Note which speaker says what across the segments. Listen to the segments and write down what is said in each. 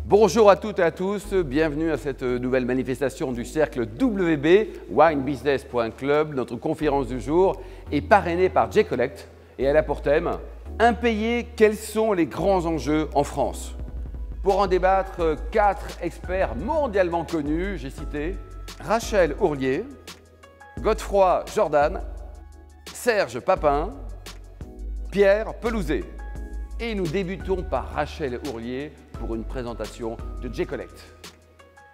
Speaker 1: Bonjour à toutes et à tous, bienvenue à cette nouvelle manifestation du cercle WB, winebusiness.club. Notre conférence du jour est parrainée par J-Collect et elle a pour thème « Impayés, quels sont les grands enjeux en France ?» Pour en débattre, 4 experts mondialement connus, j'ai cité Rachel Ourlier, Godefroy Jordan, Serge Papin, Pierre Pelouzet. Et nous débutons par Rachel Ourlier pour une présentation de J-Collect.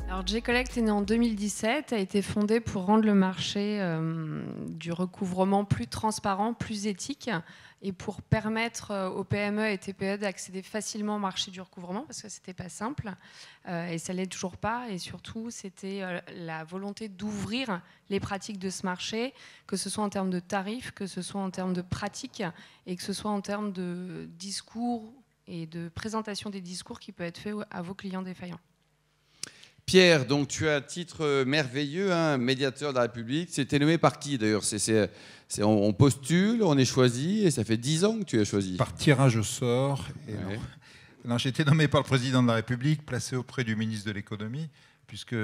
Speaker 2: Alors J-Collect est né en 2017, a été fondé pour rendre le marché du recouvrement plus transparent, plus éthique et pour permettre aux PME et TPE d'accéder facilement au marché du recouvrement parce que c'était pas simple et ça l'est toujours pas, et surtout c'était la volonté d'ouvrir les pratiques de ce marché, que ce soit en termes de tarifs, que ce soit en termes de pratiques et que ce soit en termes de discours et de présentation des discours qui peut être fait à vos clients défaillants.
Speaker 3: Pierre, donc tu as un titre merveilleux, hein, médiateur de la République. C'était nommé par qui d'ailleurs? On postule, on est choisi, et ça fait 10 ans que tu as choisi.
Speaker 4: Par tirage au sort. Et
Speaker 3: ouais.
Speaker 4: non, j'ai été nommé par le président de la République, placé auprès du ministre de l'économie, puisque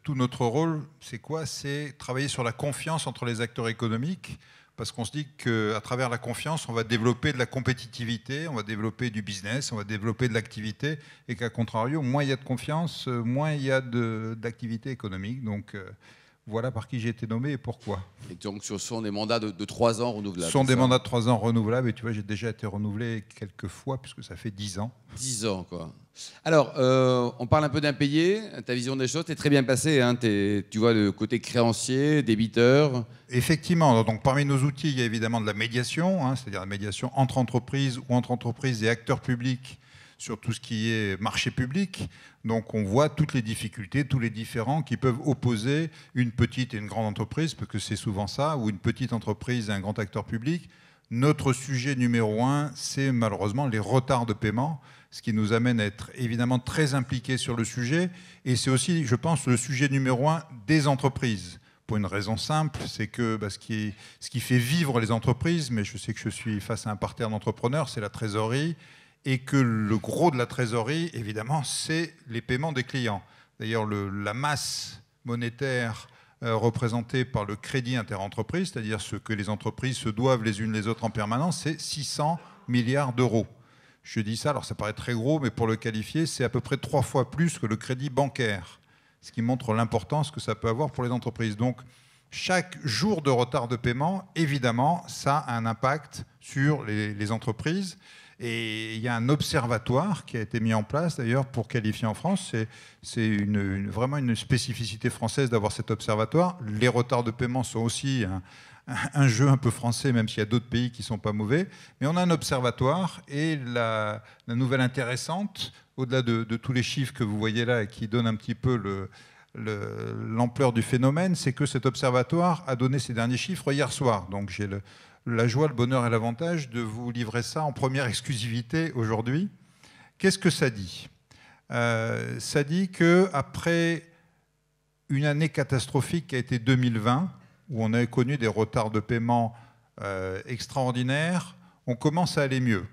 Speaker 4: tout notre rôle, c'est quoi? C'est travailler sur la confiance entre les acteurs économiques, parce qu'on se dit qu'à travers la confiance, on va développer de la compétitivité, on va développer du business, on va développer de l'activité, et qu'à contrario, moins il y a de confiance, moins il y a d'activité économique. Donc voilà par qui j'ai été nommé et pourquoi.
Speaker 3: Et donc ce sont des mandats de 3 ans renouvelables.
Speaker 4: Ce sont des mandats de 3 ans renouvelables, et tu vois, j'ai déjà été renouvelé quelques fois, puisque ça fait 10 ans.
Speaker 3: 10 ans, quoi. Alors, on parle un peu d'impayés, ta vision des choses, t'es très bien passé, hein, tu vois le côté créancier, débiteur.
Speaker 4: Effectivement, donc parmi nos outils, il y a évidemment de la médiation, hein, c'est-à-dire la médiation entre entreprises ou entre entreprises et acteurs publics sur tout ce qui est marché public. Donc on voit toutes les difficultés, tous les différends qui peuvent opposer une petite et une grande entreprise, parce que c'est souvent ça, ou une petite entreprise et un grand acteur public. Notre sujet numéro 1, c'est malheureusement les retards de paiement, ce qui nous amène à être évidemment très impliqués sur le sujet. Et c'est aussi, je pense, le sujet numéro 1 des entreprises. Pour une raison simple, c'est que ce qui fait vivre les entreprises, mais je sais que je suis face à un parterre d'entrepreneurs, c'est la trésorerie, et que le gros de la trésorerie, évidemment, c'est les paiements des clients. D'ailleurs, la masse monétaire représentée par le crédit interentreprise, c'est-à-dire ce que les entreprises se doivent les unes les autres en permanence, c'est 600 milliards d'euros. Je dis ça, alors ça paraît très gros, mais pour le qualifier, c'est à peu près 3 fois plus que le crédit bancaire, ce qui montre l'importance que ça peut avoir pour les entreprises. Donc, chaque jour de retard de paiement, évidemment, ça a un impact sur les entreprises. Et il y a un observatoire qui a été mis en place, d'ailleurs, pour qualifier en France. C'est vraiment une spécificité française d'avoir cet observatoire. Les retards de paiement sont aussi un jeu un peu français, même s'il y a d'autres pays qui ne sont pas mauvais. Mais on a un observatoire, et la nouvelle intéressante, au-delà de tous les chiffres que vous voyez là et qui donnent un petit peu l'ampleur du phénomène, c'est que cet observatoire a donné ses derniers chiffres hier soir. Donc j'ai la joie, le bonheur et l'avantage de vous livrer ça en première exclusivité aujourd'hui. Qu'est-ce que ça dit? Ça dit qu'après une année catastrophique qui a été 2020, où on a connu des retards de paiement extraordinaires, on commence à aller mieux.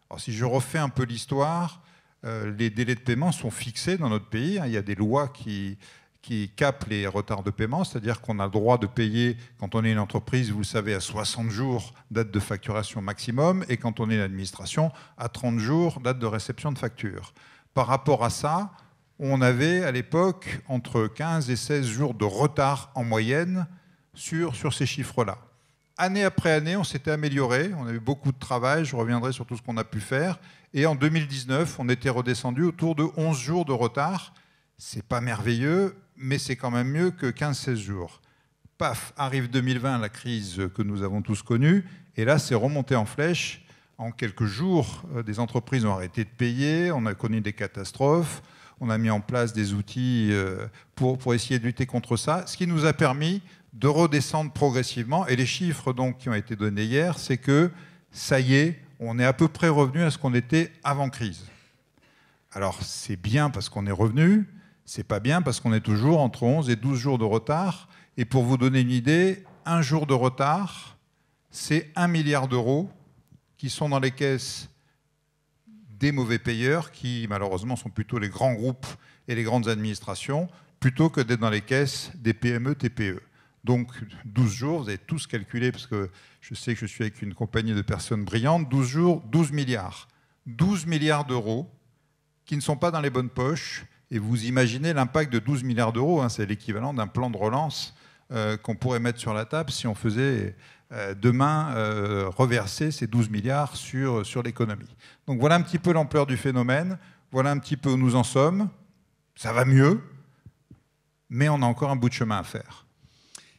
Speaker 4: Alors si je refais un peu l'histoire, les délais de paiement sont fixés dans notre pays. Il y a des lois qui capent les retards de paiement, c'est-à-dire qu'on a le droit de payer, quand on est une entreprise, vous le savez, à 60 jours, date de facturation maximum, et quand on est une administration, à 30 jours, date de réception de facture. Par rapport à ça, on avait à l'époque entre 15 et 16 jours de retard en moyenne sur ces chiffres-là. Année après année, on s'était amélioré, on a eu beaucoup de travail, je reviendrai sur tout ce qu'on a pu faire, et en 2019, on était redescendu autour de 11 jours de retard. C'est pas merveilleux, mais c'est quand même mieux que 15-16 jours. Paf, arrive 2020, la crise que nous avons tous connue, et là, c'est remonté en flèche. En quelques jours, des entreprises ont arrêté de payer, on a connu des catastrophes, on a mis en place des outils pour essayer de lutter contre ça, ce qui nous a permis de redescendre progressivement. Et les chiffres donc, qui ont été donnés hier, c'est que ça y est, on est à peu près revenu à ce qu'on était avant crise. Alors, c'est bien parce qu'on est revenu, c'est pas bien parce qu'on est toujours entre 11 et 12 jours de retard. Et pour vous donner une idée, un jour de retard, c'est 1 milliard d'euros qui sont dans les caisses des mauvais payeurs qui, malheureusement, sont plutôt les grands groupes et les grandes administrations, plutôt que d'être dans les caisses des PME, TPE. Donc, 12 jours, vous avez tous calculé, parce que je sais que je suis avec une compagnie de personnes brillantes, 12 jours, 12 milliards. 12 milliards d'euros qui ne sont pas dans les bonnes poches. Et vous imaginez l'impact de 12 milliards d'euros, hein, c'est l'équivalent d'un plan de relance qu'on pourrait mettre sur la table si on faisait demain reverser ces 12 milliards sur l'économie. Donc voilà un petit peu l'ampleur du phénomène, voilà un petit peu où nous en sommes. Ça va mieux, mais on a encore un bout de chemin à faire.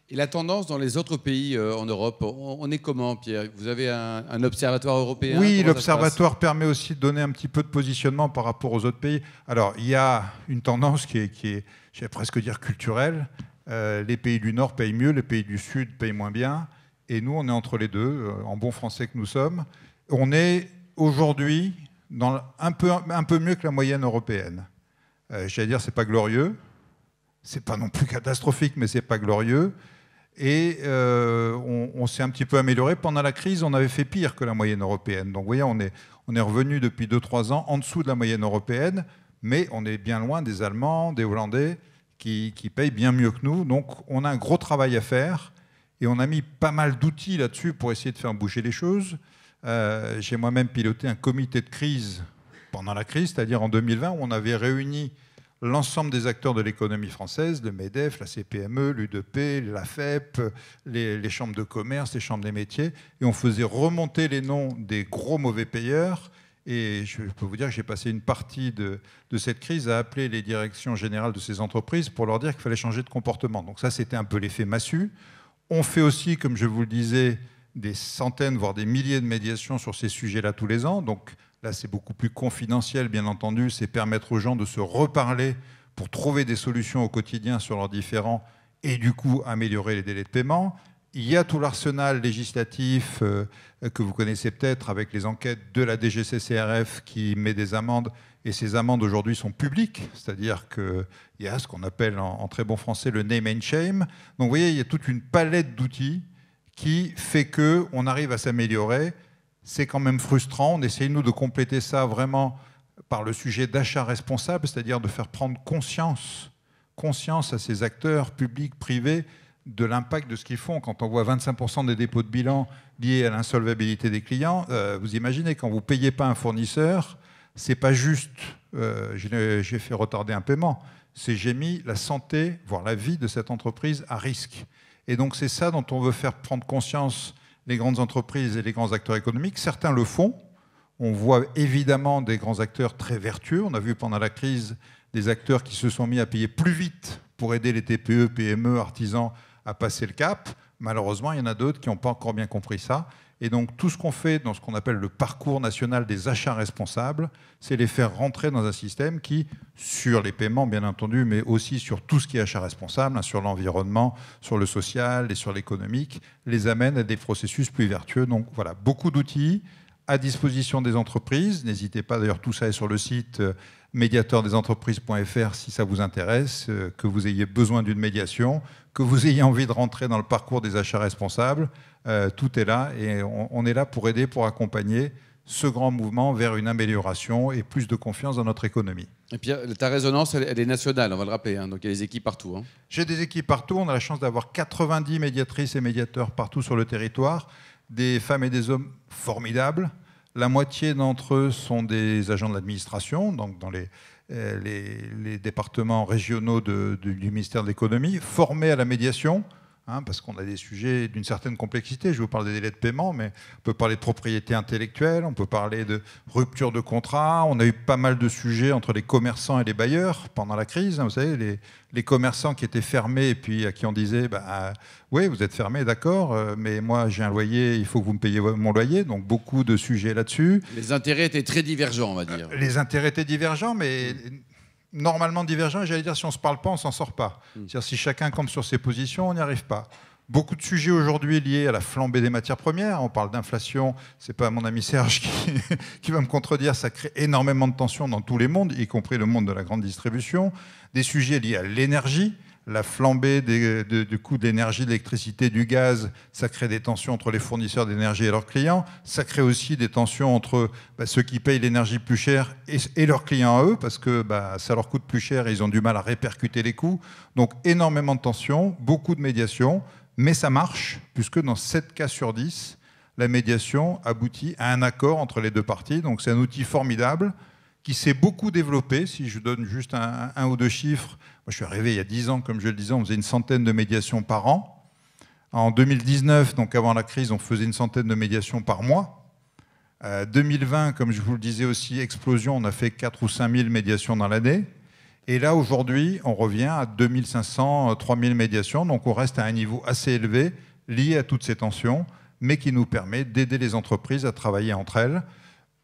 Speaker 3: Et la tendance dans les autres pays en Europe, on est comment, Pierre? Vous avez un observatoire européen?
Speaker 4: Oui, l'observatoire permet aussi de donner un petit peu de positionnement par rapport aux autres pays. Alors, il y a une tendance qui est je vais presque dire culturelle. Les pays du Nord payent mieux, les pays du Sud payent moins bien. Et nous, on est entre les deux, en bon français que nous sommes. On est aujourd'hui un peu mieux que la moyenne européenne. J'allais dire, c'est pas glorieux. C'est pas non plus catastrophique, mais c'est pas glorieux. Et on s'est un petit peu amélioré. Pendant la crise, on avait fait pire que la moyenne européenne. Donc vous voyez, on est revenu depuis 2-3 ans en dessous de la moyenne européenne, mais on est bien loin des Allemands, des Hollandais, qui payent bien mieux que nous. Donc on a un gros travail à faire, et on a mis pas mal d'outils là-dessus pour essayer de faire bouger les choses. J'ai moi-même piloté un comité de crise pendant la crise, c'est-à-dire en 2020, où on avait réuni l'ensemble des acteurs de l'économie française, le MEDEF, la CPME, l'UDP, la FEP, les chambres de commerce, les chambres des métiers, et on faisait remonter les noms des gros mauvais payeurs. Et je peux vous dire que j'ai passé une partie de cette crise à appeler les directions générales de ces entreprises pour leur dire qu'il fallait changer de comportement. Donc ça, c'était un peu l'effet massue. On fait aussi, comme je vous le disais, des centaines, voire des milliers de médiations sur ces sujets-là tous les ans. Donc là, c'est beaucoup plus confidentiel, bien entendu. C'est permettre aux gens de se reparler pour trouver des solutions au quotidien sur leurs différends et du coup améliorer les délais de paiement. Il y a tout l'arsenal législatif que vous connaissez peut-être avec les enquêtes de la DGCCRF qui met des amendes. Et ces amendes aujourd'hui sont publiques, c'est-à-dire qu'il y a ce qu'on appelle en très bon français le name and shame. Donc vous voyez, il y a toute une palette d'outils qui fait qu'on arrive à s'améliorer. C'est quand même frustrant. On essaye, nous, de compléter ça vraiment par le sujet d'achat responsable, c'est-à-dire de faire prendre conscience à ces acteurs publics, privés, de l'impact de ce qu'ils font. Quand on voit 25% des dépôts de bilan liés à l'insolvabilité des clients, vous imaginez, quand vous ne payez pas un fournisseur, c'est pas juste j'ai fait retarder un paiement, c'est j'ai mis la santé, voire la vie de cette entreprise à risque. Et donc c'est ça dont on veut faire prendre conscience les grandes entreprises et les grands acteurs économiques. Certains le font. On voit évidemment des grands acteurs très vertueux. On a vu pendant la crise des acteurs qui se sont mis à payer plus vite pour aider les TPE, PME, artisans à passer le cap. Malheureusement, il y en a d'autres qui n'ont pas encore bien compris ça. Et donc, tout ce qu'on fait dans ce qu'on appelle le parcours national des achats responsables, c'est les faire rentrer dans un système qui, sur les paiements, bien entendu, mais aussi sur tout ce qui est achat responsable, hein, sur l'environnement, sur le social et sur l'économique, les amène à des processus plus vertueux. Donc, voilà, beaucoup d'outils à disposition des entreprises. N'hésitez pas, d'ailleurs, tout ça est sur le site médiateurdesentreprises.fr si ça vous intéresse, que vous ayez besoin d'une médiation, que vous ayez envie de rentrer dans le parcours des achats responsables, tout est là et on est là pour aider, pour accompagner ce grand mouvement vers une amélioration et plus de confiance dans notre économie.
Speaker 3: Et puis ta résonance, elle est nationale, on va le rappeler, hein, donc il y a des équipes partout. Hein.
Speaker 4: J'ai des équipes partout, on a la chance d'avoir 90 médiatrices et médiateurs partout sur le territoire, des femmes et des hommes formidables. La moitié d'entre eux sont des agents de l'administration, donc dans les départements régionaux du ministère de l'économie, formés à la médiation, hein, parce qu'on a des sujets d'une certaine complexité. Je vous parle des délais de paiement, mais on peut parler de propriété intellectuelle, on peut parler de rupture de contrat. On a eu pas mal de sujets entre les commerçants et les bailleurs pendant la crise. Hein, vous savez, les commerçants qui étaient fermés et puis à qui on disait oui, vous êtes fermés, d'accord, mais moi j'ai un loyer, il faut que vous me payiez mon loyer. Donc beaucoup de sujets là-dessus.
Speaker 3: Les intérêts étaient très divergents, on va dire.
Speaker 4: Les intérêts étaient divergents, mais normalement divergents. Et j'allais dire, si on ne se parle pas, on ne s'en sort pas. C'est-à-dire, si chacun campe sur ses positions, on n'y arrive pas. Beaucoup de sujets aujourd'hui liés à la flambée des matières premières. On parle d'inflation, c'est pas mon ami Serge qui va me contredire, ça crée énormément de tensions dans tous les mondes, y compris le monde de la grande distribution. Des sujets liés à l'énergie. la flambée du coût de l'énergie, de l'électricité, du gaz, ça crée des tensions entre les fournisseurs d'énergie et leurs clients. Ça crée aussi des tensions entre ceux qui payent l'énergie plus cher et leurs clients à eux, parce que ça leur coûte plus cher et ils ont du mal à répercuter les coûts. Donc énormément de tensions, beaucoup de médiation, mais ça marche, puisque dans 7 cas sur 10, la médiation aboutit à un accord entre les deux parties. Donc c'est un outil formidable qui s'est beaucoup développé. Si je donne juste un ou deux chiffres, moi je suis arrivé il y a 10 ans, comme je le disais, on faisait une centaine de médiations par an. En 2019, donc avant la crise, on faisait une centaine de médiations par mois. 2020, comme je vous le disais aussi, explosion, on a fait 4 ou 5 000 médiations dans l'année. Et là, aujourd'hui, on revient à 2500, 3000 médiations. Donc on reste à un niveau assez élevé, lié à toutes ces tensions, mais qui nous permet d'aider les entreprises à travailler entre elles,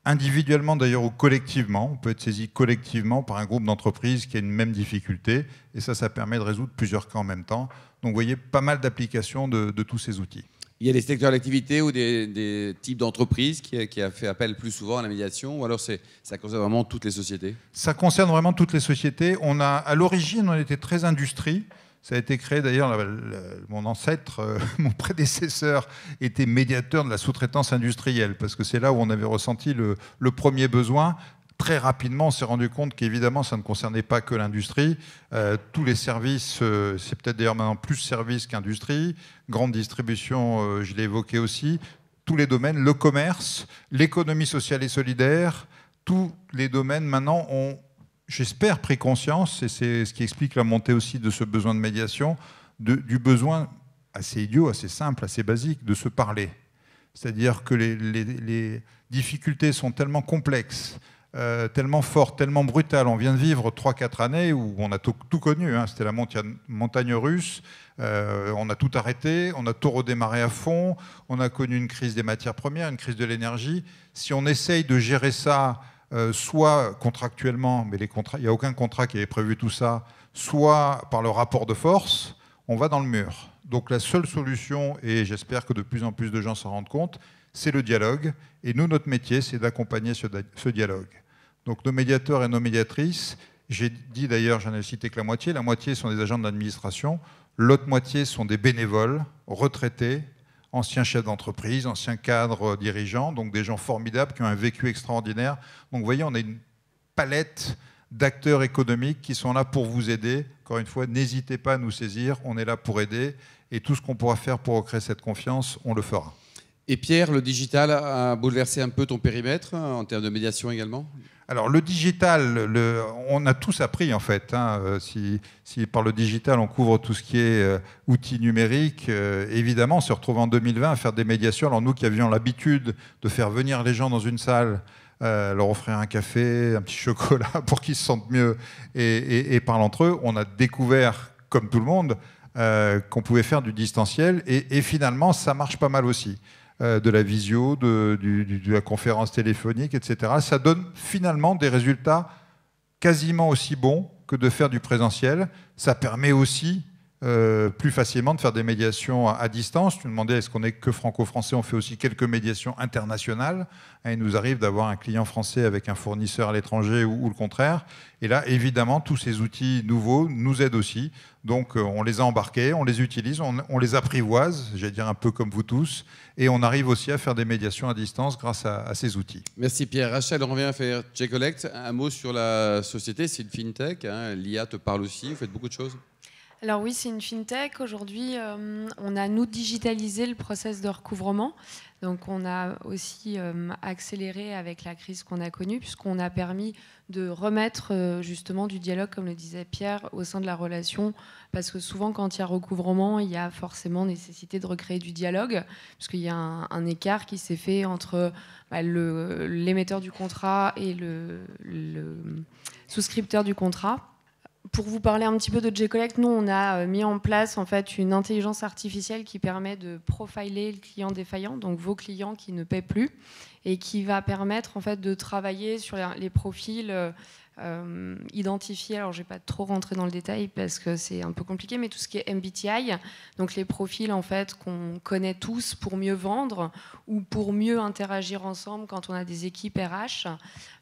Speaker 4: individuellement d'ailleurs ou collectivement. On peut être saisi collectivement par un groupe d'entreprises qui a une même difficulté, et ça permet de résoudre plusieurs cas en même temps. Donc vous voyez, pas mal d'applications de tous ces outils. Il
Speaker 3: y a des secteurs d'activité ou des types d'entreprises qui a fait appel plus souvent à la médiation, ou alors ça concerne vraiment toutes les sociétés?
Speaker 4: Ça concerne vraiment toutes les sociétés. À l'origine, on était très industrie. Ça a été créé d'ailleurs, mon ancêtre, mon prédécesseur était médiateur de la sous-traitance industrielle, parce que c'est là où on avait ressenti le premier besoin. Très rapidement, on s'est rendu compte qu'évidemment, ça ne concernait pas que l'industrie. Tous les services, c'est peut-être d'ailleurs maintenant plus services qu'industrie. Grande distribution, je l'ai évoqué aussi. Tous les domaines, le commerce, l'économie sociale et solidaire, tous les domaines maintenant ont, j'espère, pris conscience, et c'est ce qui explique la montée aussi de ce besoin de médiation, du besoin assez idiot, assez simple, assez basique, de se parler. C'est-à-dire que les difficultés sont tellement complexes, tellement fortes, tellement brutales. On vient de vivre 3-4 années où on a tout connu. Hein. C'était la montagne russe, on a tout arrêté, on a tout redémarré à fond, on a connu une crise des matières premières, une crise de l'énergie. Si on essaye de gérer ça, soit contractuellement, mais il n'y a aucun contrat qui avait prévu tout ça, soit par le rapport de force, on va dans le mur. Donc la seule solution, et j'espère que de plus en plus de gens s'en rendent compte, c'est le dialogue. Et nous, notre métier, c'est d'accompagner ce dialogue. Donc nos médiateurs et nos médiatrices, j'ai dit d'ailleurs, j'en ai cité que la moitié sont des agents de l'administration, l'autre moitié sont des bénévoles, retraités, anciens chefs d'entreprise, anciens cadres dirigeants, donc des gens formidables qui ont un vécu extraordinaire. Donc vous voyez, on a une palette d'acteurs économiques qui sont là pour vous aider. Encore une fois, n'hésitez pas à nous saisir, on est là pour aider, et tout ce qu'on pourra faire pour recréer cette confiance, on le fera.
Speaker 3: Et Pierre, le digital a bouleversé un peu ton périmètre en termes de médiation également?
Speaker 4: Alors le digital, on a tous appris en fait. Hein, si par le digital on couvre tout ce qui est outils numériques, évidemment on se retrouve en 2020 à faire des médiations. Alors nous qui avions l'habitude de faire venir les gens dans une salle, leur offrir un café, un petit chocolat pour qu'ils se sentent mieux et parlent entre eux, on a découvert, comme tout le monde, qu'on pouvait faire du distanciel et finalement ça marche pas mal aussi. De la visio, de la conférence téléphonique, etc. Ça donne finalement des résultats quasiment aussi bons que de faire du présentiel. Ça permet aussi plus facilement de faire des médiations à distance. Tu me demandais, est-ce qu'on est que franco-français? On fait aussi quelques médiations internationales. Il nous arrive d'avoir un client français avec un fournisseur à l'étranger ou le contraire. Et là, évidemment, tous ces outils nouveaux nous aident aussi. Donc, on les a embarqués, on les utilise, on les apprivoise, j'allais dire un peu comme vous tous, et on arrive aussi à faire des médiations à distance grâce à ces outils.
Speaker 3: Merci Pierre. Rachel, on revient à faire JCollect. Un mot sur la société, c'est une fintech. Hein. L'IA te parle aussi, vous faites beaucoup de choses?
Speaker 2: Alors oui, c'est une fintech. Aujourd'hui, on a, nous, digitalisé le process de recouvrement. Donc on a aussi accéléré avec la crise qu'on a connue, puisqu'on a permis de remettre justement du dialogue, comme le disait Pierre, au sein de la relation. Parce que souvent, quand il y a recouvrement, il y a forcément nécessité de recréer du dialogue, puisqu'il y a un écart qui s'est fait entre l'émetteur du contrat et le souscripteur du contrat. Pour vous parler un petit peu de JCollect, nous, on a mis en place en fait une intelligence artificielle qui permet de profiler le client défaillant, donc vos clients qui ne paient plus, et qui va permettre en fait de travailler sur les profils identifiés. Alors, je ne vais pas trop rentrer dans le détail parce que c'est un peu compliqué, mais tout ce qui est MBTI, donc les profils en fait qu'on connaît tous pour mieux vendre ou pour mieux interagir ensemble quand on a des équipes RH.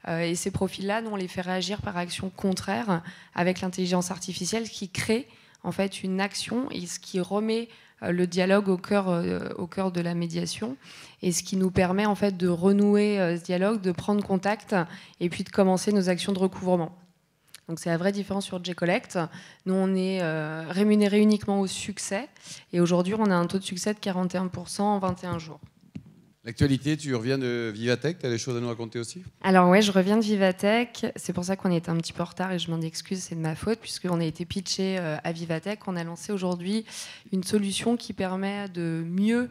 Speaker 2: Et ces profils-là, nous, on les fait réagir par action contraire avec l'intelligence artificielle qui crée en fait une action et ce qui remet le dialogue au cœur de la médiation et ce qui nous permet en fait de renouer ce dialogue, de prendre contact et puis de commencer nos actions de recouvrement. Donc c'est la vraie différence sur J-Collect. Nous, on est rémunéré uniquement au succès et aujourd'hui, on a un taux de succès de 41% en 21 jours.
Speaker 3: L'actualité, tu reviens de Vivatech, tu as des choses à nous raconter aussi?
Speaker 2: Alors ouais, je reviens de Vivatech. C'est pour ça qu'on est un petit peu en retard et je m'en excuse, c'est de ma faute, puisqu'on a été pitché à Vivatech. On a lancé aujourd'hui une solution qui permet de mieux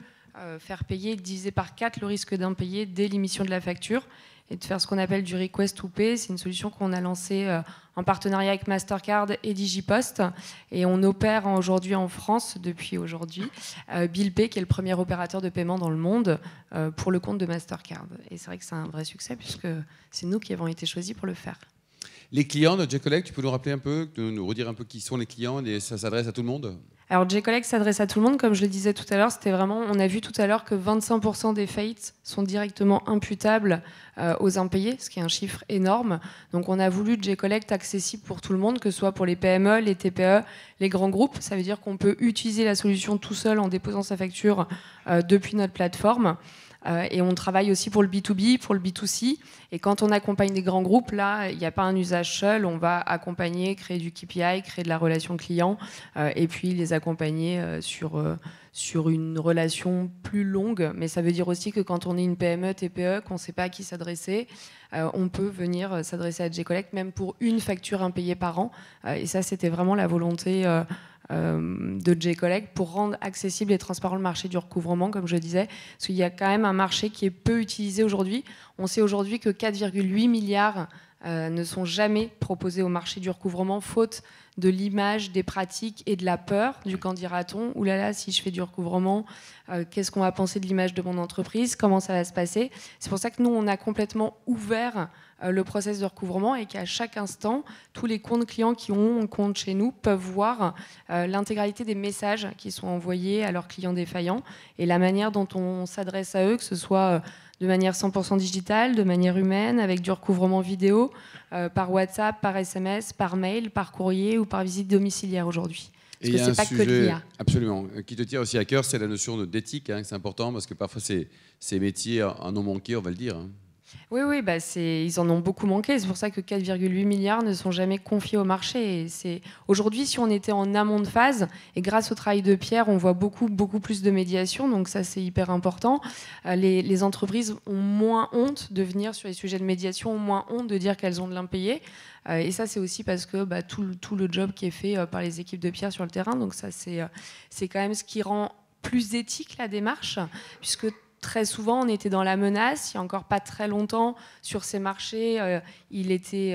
Speaker 2: faire payer, diviser par 4 le risque d'impayé dès l'émission de la facture et de faire ce qu'on appelle du request to pay. C'est une solution qu'on a lancée en partenariat avec Mastercard et Digipost. Et on opère aujourd'hui en France, depuis aujourd'hui, BillPay, qui est le premier opérateur de paiement dans le monde pour le compte de Mastercard. Et c'est vrai que c'est un vrai succès puisque c'est nous qui avons été choisis pour le faire.
Speaker 3: Les clients de J-Collect, tu peux nous rappeler un peu, nous redire un peu qui sont les clients et ça s'adresse à tout le monde?
Speaker 2: Alors J-Collect s'adresse à tout le monde, comme je le disais tout à l'heure, c'était vraiment, on a vu tout à l'heure que 25% des faillites sont directement imputables aux impayés, ce qui est un chiffre énorme. Donc on a voulu J-Collect accessible pour tout le monde, que ce soit pour les PME, les TPE, les grands groupes. Ça veut dire qu'on peut utiliser la solution tout seul en déposant sa facture depuis notre plateforme. Et on travaille aussi pour le B2B, pour le B2C. Et quand on accompagne des grands groupes, là, il n'y a pas un usage seul. On va accompagner, créer du KPI, créer de la relation client, et puis les accompagner sur une relation plus longue. Mais ça veut dire aussi que quand on est une PME, TPE, qu'on ne sait pas à qui s'adresser, on peut venir s'adresser à J-Collect, même pour une facture impayée par an. Et ça, c'était vraiment la volonté de J-Collect pour rendre accessible et transparent le marché du recouvrement, comme je disais, parce qu'il y a quand même un marché qui est peu utilisé aujourd'hui. On sait aujourd'hui que 4,8 milliards ne sont jamais proposés au marché du recouvrement, faute de l'image, des pratiques et de la peur du qu'en dira-t-on. Ouh là là, si je fais du recouvrement, qu'est-ce qu'on va penser de l'image de mon entreprise? Comment ça va se passer? C'est pour ça que nous, on a complètement ouvert le process de recouvrement et qu'à chaque instant, tous les comptes clients qui ont un compte chez nous peuvent voir l'intégralité des messages qui sont envoyés à leurs clients défaillants et la manière dont on s'adresse à eux, que ce soit de manière 100% digitale, de manière humaine, avec du recouvrement vidéo, par WhatsApp, par SMS, par mail, par courrier ou par visite domiciliaire aujourd'hui. Parce que c'est pas que de l'IA.
Speaker 3: Absolument, qui te tient aussi à cœur, c'est la notion d'éthique, hein, c'est important parce que parfois ces métiers en ont manqué, on va le dire. Hein.
Speaker 2: Oui, bah ils en ont beaucoup manqué. C'est pour ça que 4,8 milliards ne sont jamais confiés au marché. Aujourd'hui, si on était en amont de phase, et grâce au travail de Pierre, on voit beaucoup plus de médiation, donc ça c'est hyper important. Les entreprises ont moins honte de venir sur les sujets de médiation, ont moins honte de dire qu'elles ont de l'impayé. Et ça, c'est aussi parce que tout le job qui est fait par les équipes de Pierre sur le terrain, donc ça c'est quand même ce qui rend plus éthique la démarche, puisque très souvent, on était dans la menace. Il n'y a encore pas très longtemps, sur ces marchés, il était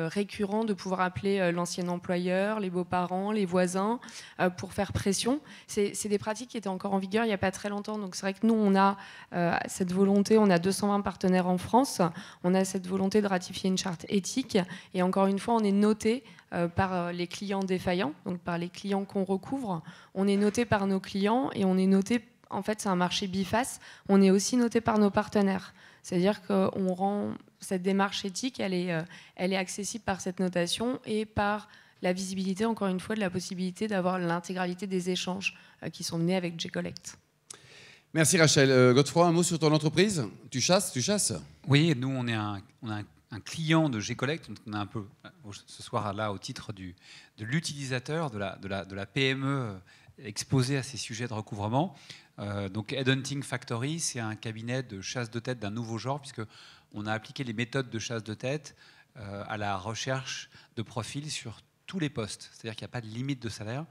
Speaker 2: récurrent de pouvoir appeler l'ancien employeur, les beaux-parents, les voisins, pour faire pression. C'est des pratiques qui étaient encore en vigueur il n'y a pas très longtemps. Donc c'est vrai que nous, on a cette volonté, on a 220 partenaires en France, on a cette volonté de ratifier une charte éthique. Et encore une fois, on est noté par les clients défaillants, donc par les clients qu'on recouvre. On est noté par nos clients et on est noté. En fait, c'est un marché biface. On est aussi noté par nos partenaires. C'est-à-dire qu'on rend cette démarche éthique, elle est accessible par cette notation et par la visibilité, encore une fois, de la possibilité d'avoir l'intégralité des échanges qui sont menés avec J-Collect.
Speaker 3: Merci Rachel. Godefroy, un mot sur ton entreprise? Tu chasses?
Speaker 5: Oui, nous, on a un client de J-Collect. On a un peu, ce soir, là, au titre de l'utilisateur, de la PME exposée à ces sujets de recouvrement. Donc Headhunting Factory, c'est un cabinet de chasse de tête d'un nouveau genre, puisqu'on a appliqué les méthodes de chasse de tête à la recherche de profils sur tous les postes. C'est-à-dire qu'il n'y a pas de limite de salaire.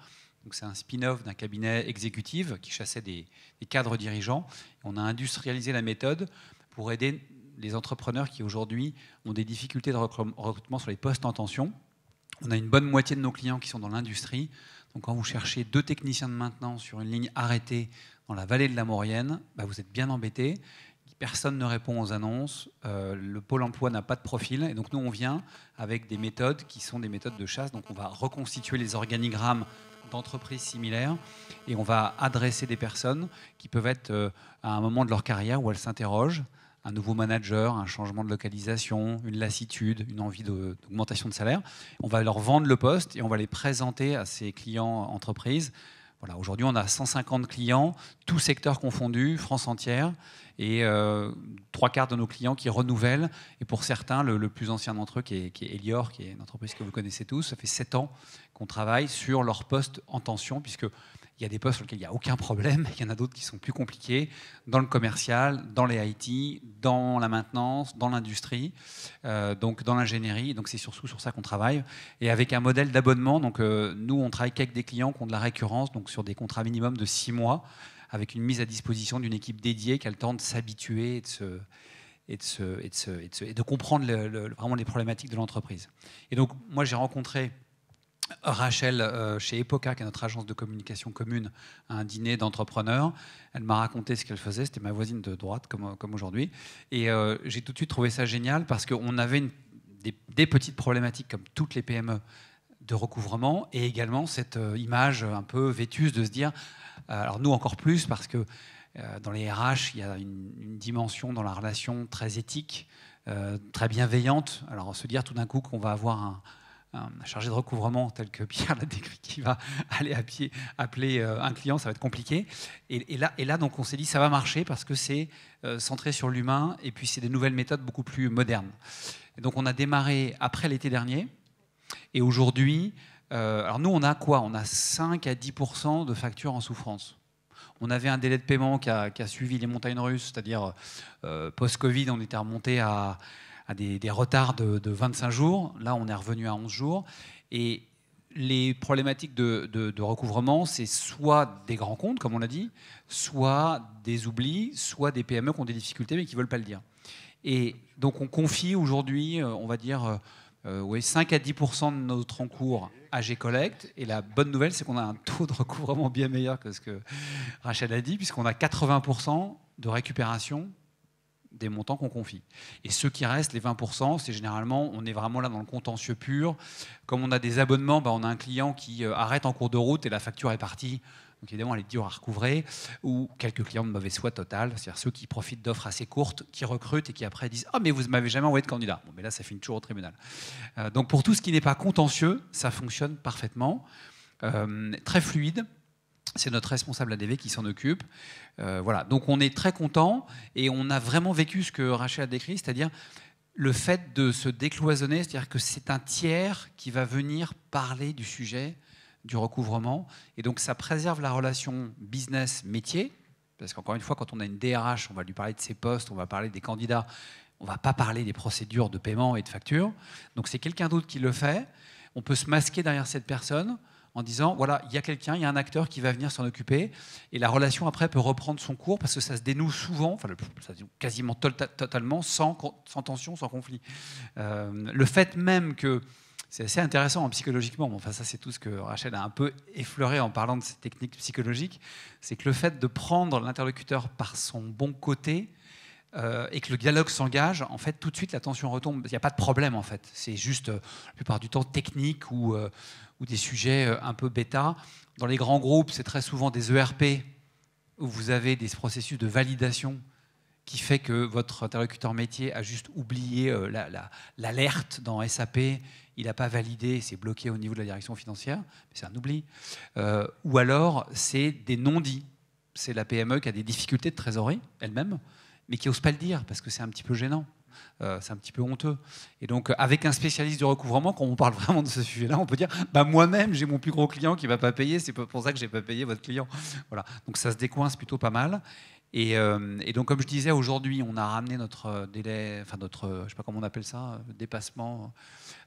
Speaker 5: Donc c'est un spin-off d'un cabinet exécutif qui chassait des cadres dirigeants. On a industrialisé la méthode pour aider les entrepreneurs qui aujourd'hui ont des difficultés de recrutement sur les postes en tension. On a une bonne moitié de nos clients qui sont dans l'industrie. Donc quand vous cherchez 2 techniciens de maintenance sur une ligne arrêtée dans la vallée de la Maurienne, vous êtes bien embêtés. Personne ne répond aux annonces. Le pôle emploi n'a pas de profil. Et donc nous, on vient avec des méthodes qui sont des méthodes de chasse. Donc on va reconstituer les organigrammes d'entreprises similaires et on va adresser des personnes qui peuvent être à un moment de leur carrière où elles s'interrogent. un nouveau manager, un changement de localisation, une lassitude, une envie d'augmentation de salaire. On va leur vendre le poste et on va les présenter à ces clients entreprises. Voilà, aujourd'hui, on a 150 clients, tous secteurs confondus, France entière, et 3/4 de nos clients qui renouvellent. Et pour certains, le plus ancien d'entre eux, qui est Elior, qui est une entreprise que vous connaissez tous, ça fait 7 ans qu'on travaille sur leur poste en tension, puisqu'il y a des postes sur lesquels il n'y a aucun problème, il y en a d'autres qui sont plus compliqués, dans le commercial, dans les IT, dans la maintenance, dans l'industrie, donc dans l'ingénierie. Donc c'est surtout sur ça qu'on travaille. Et avec un modèle d'abonnement, donc nous on travaille qu'avec des clients qui ont de la récurrence, donc sur des contrats minimum de 6 mois, avec une mise à disposition d'une équipe dédiée qui a le temps de s'habituer et de comprendre vraiment les problématiques de l'entreprise. Et donc moi j'ai rencontré Rachel chez Epoca, qui est notre agence de communication commune, à un dîner d'entrepreneurs. Elle m'a raconté ce qu'elle faisait. C'était ma voisine de droite, comme aujourd'hui. Et j'ai tout de suite trouvé ça génial parce qu'on avait des petites problématiques, comme toutes les PME, de recouvrement, et également cette image un peu vétuste de se dire, alors nous encore plus, parce que dans les RH, il y a une dimension dans la relation très éthique, très bienveillante. Alors se dire tout d'un coup qu'on va avoir un chargé de recouvrement tel que Pierre l'a décrit, qui va aller appeler un client, ça va être compliqué. Et là, donc, on s'est dit ça va marcher parce que c'est centré sur l'humain et puis c'est des nouvelles méthodes beaucoup plus modernes. Et donc on a démarré après l'été dernier et aujourd'hui, alors nous on a quoi ? On a 5 à 10% de factures en souffrance. On avait un délai de paiement qui a suivi les montagnes russes, c'est-à-dire post-Covid, on était remonté à des retards de 25 jours. Là, on est revenu à 11 jours. Et les problématiques de recouvrement, c'est soit des grands comptes, comme on l'a dit, soit des oublis, soit des PME qui ont des difficultés mais qui ne veulent pas le dire. Et donc, on confie aujourd'hui, on va dire, 5 à 10% de notre encours à G-Collect. Et la bonne nouvelle, c'est qu'on a un taux de recouvrement bien meilleur que ce que Rachel a dit, puisqu'on a 80% de récupération des montants qu'on confie. Et ceux qui restent, les 20%, c'est généralement, on est vraiment là dans le contentieux pur. Comme on a des abonnements, on a un client qui arrête en cours de route et la facture est partie. Donc évidemment, elle est dure à recouvrer. Ou quelques clients de mauvaise foi totale, c'est-à-dire ceux qui profitent d'offres assez courtes, qui recrutent et qui après disent « Ah, mais vous ne m'avez jamais envoyé de candidat ». Bon, mais là, ça finit toujours au tribunal. Donc pour tout ce qui n'est pas contentieux, ça fonctionne parfaitement. Très fluide. C'est notre responsable ADV qui s'en occupe. Voilà. Donc on est très content et on a vraiment vécu ce que Rachel a décrit, c'est-à-dire le fait de se décloisonner, c'est-à-dire que c'est un tiers qui va venir parler du sujet du recouvrement. Et donc ça préserve la relation business-métier, parce qu'encore une fois, quand on a une DRH, on va lui parler de ses postes, on va parler des candidats, on ne va pas parler des procédures de paiement et de facture. Donc c'est quelqu'un d'autre qui le fait. On peut se masquer derrière cette personne en disant, voilà, il y a quelqu'un, il y a un acteur qui va venir s'en occuper, et la relation après peut reprendre son cours, parce que ça se dénoue souvent, enfin ça se dénoue quasiment totalement, sans tension, sans conflit. Le fait même que, c'est assez intéressant psychologiquement, mais enfin ça c'est tout ce que Rachel a un peu effleuré en parlant de ces techniques psychologiques, c'est que le fait de prendre l'interlocuteur par son bon côté, et que le dialogue s'engage, en fait, tout de suite, la tension retombe. Il n'y a pas de problème, en fait. C'est juste, la plupart du temps, technique ou des sujets un peu bêta. Dans les grands groupes, c'est très souvent des ERP où vous avez des processus de validation qui fait que votre interlocuteur métier a juste oublié l'alerte dans SAP, il n'a pas validé, c'est bloqué au niveau de la direction financière, mais c'est un oubli. Ou alors, c'est des non-dits. C'est la PME qui a des difficultés de trésorerie elle-même, mais qui n'ose pas le dire parce que c'est un petit peu gênant, c'est un petit peu honteux. Et donc, avec un spécialiste du recouvrement, quand on parle vraiment de ce sujet-là, on peut dire moi-même, j'ai mon plus gros client qui ne va pas payer, c'est pour ça que je n'ai pas payé votre client. Voilà. Donc, ça se décoince plutôt pas mal. Et donc, comme je disais, aujourd'hui, on a ramené notre délai, enfin notre, je ne sais pas comment on appelle ça, dépassement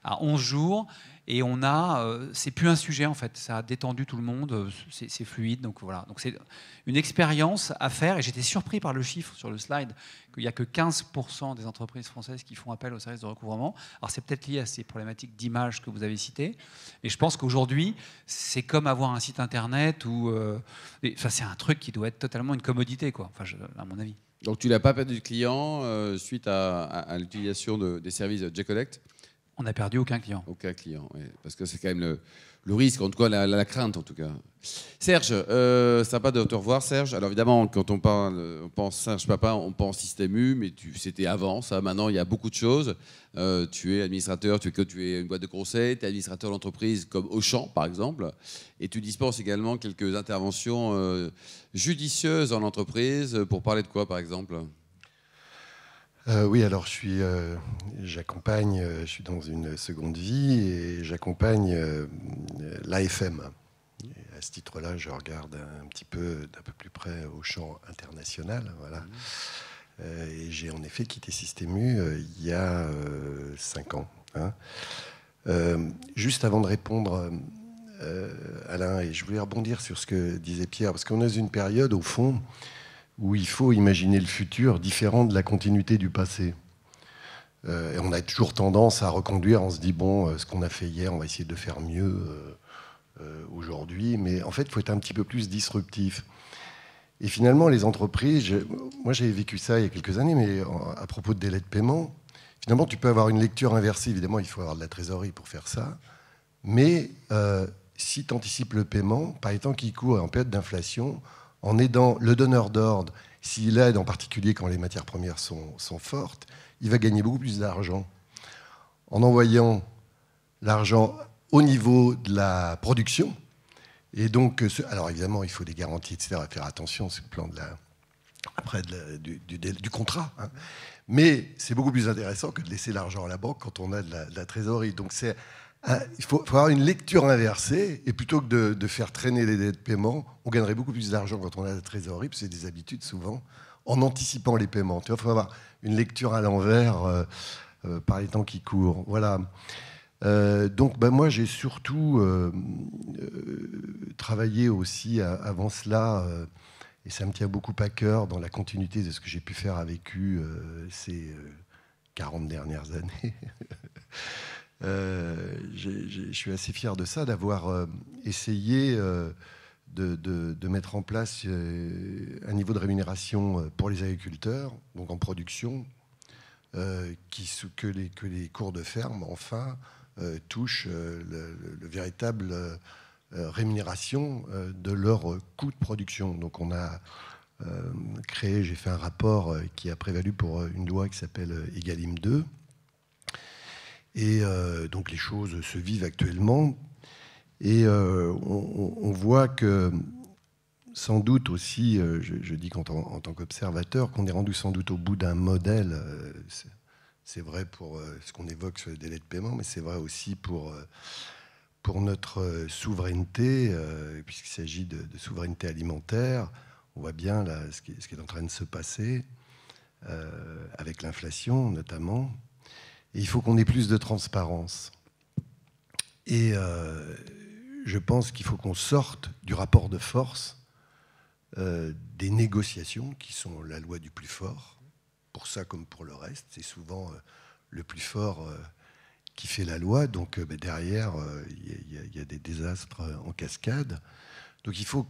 Speaker 5: à 11 jours. Et on a, c'est plus un sujet en fait, ça a détendu tout le monde, c'est fluide. Donc voilà, donc c'est une expérience à faire. Et j'étais surpris par le chiffre sur le slide qu'il n'y a que 15% des entreprises françaises qui font appel au service de recouvrement. Alors c'est peut-être lié à ces problématiques d'image que vous avez citées. Mais je pense qu'aujourd'hui, c'est comme avoir un site internet ou, enfin, c'est un truc qui doit être totalement une commodité, quoi. Enfin, à mon avis.
Speaker 3: Donc tu n'as pas perdu de client suite à l'utilisation des services de G-Collect.
Speaker 5: On n'a perdu aucun client.
Speaker 3: Aucun client, oui. Parce que c'est quand même le risque, en tout cas la crainte en tout cas. Serge, sympa de te revoir Serge. Alors évidemment, quand on pense Serge Papin, on pense Système U, mais c'était avant ça. Maintenant, il y a beaucoup de choses. Tu es administrateur, tu es une boîte de conseil, tu es administrateur d'entreprise comme Auchan par exemple, et tu dispenses également quelques interventions judicieuses en entreprise. Pour parler de quoi par exemple ?
Speaker 6: Oui, alors j'accompagne, je suis dans une seconde vie et j'accompagne l'AFM. À ce titre-là, je regarde un petit peu d'un peu plus près au champ international. Voilà. Et j'ai en effet quitté Système U il y a 5 ans. Hein. Juste avant de répondre, Alain, et je voulais rebondir sur ce que disait Pierre, parce qu'on est dans une période, au fond, où il faut imaginer le futur différent de la continuité du passé. Et on a toujours tendance à reconduire, on se dit, bon, ce qu'on a fait hier, on va essayer de le faire mieux aujourd'hui. Mais en fait, il faut être un petit peu plus disruptif. Et finalement, les entreprises, moi j'avais vécu ça il y a quelques années, mais à propos de délai de paiement, finalement, tu peux avoir une lecture inversée. Évidemment, il faut avoir de la trésorerie pour faire ça. Mais si tu anticipes le paiement, par les temps qui courent en période d'inflation, en aidant le donneur d'ordre, s'il aide en particulier quand les matières premières sont fortes, il va gagner beaucoup plus d'argent en envoyant l'argent au niveau de la production. Et donc, alors évidemment, il faut des garanties, etc. Faire attention, c'est le plan du contrat. Hein. Mais c'est beaucoup plus intéressant que de laisser l'argent à la banque quand on a de la trésorerie. Donc il faut avoir une lecture inversée, et plutôt que de faire traîner les délais de paiement, on gagnerait beaucoup plus d'argent quand on a la trésorerie, parce que c'est des habitudes souvent, en anticipant les paiements. Il faut avoir une lecture à l'envers par les temps qui courent. Voilà. Donc moi, j'ai surtout travaillé aussi avant cela, et ça me tient beaucoup à cœur dans la continuité de ce que j'ai pu faire avec eux ces 40 dernières années. Je suis assez fier de ça, d'avoir essayé de mettre en place un niveau de rémunération pour les agriculteurs, donc en production, que les cours de ferme, enfin, touchent le véritable rémunération de leur coût de production. Donc on a j'ai fait un rapport qui a prévalu pour une loi qui s'appelle Egalim 2. Et donc les choses se vivent actuellement. Et on voit que, sans doute aussi, je dis en tant qu'observateur, qu'on est rendu sans doute au bout d'un modèle. C'est vrai pour ce qu'on évoque sur les délais de paiement, mais c'est vrai aussi pour notre souveraineté, puisqu'il s'agit de souveraineté alimentaire. On voit bien là, ce qui est en train de se passer, avec l'inflation notamment. Et il faut qu'on ait plus de transparence. Et je pense qu'il faut qu'on sorte du rapport de force des négociations, qui sont la loi du plus fort. Pour ça comme pour le reste, c'est souvent le plus fort qui fait la loi. Donc derrière, il y a des désastres en cascade. Donc il faut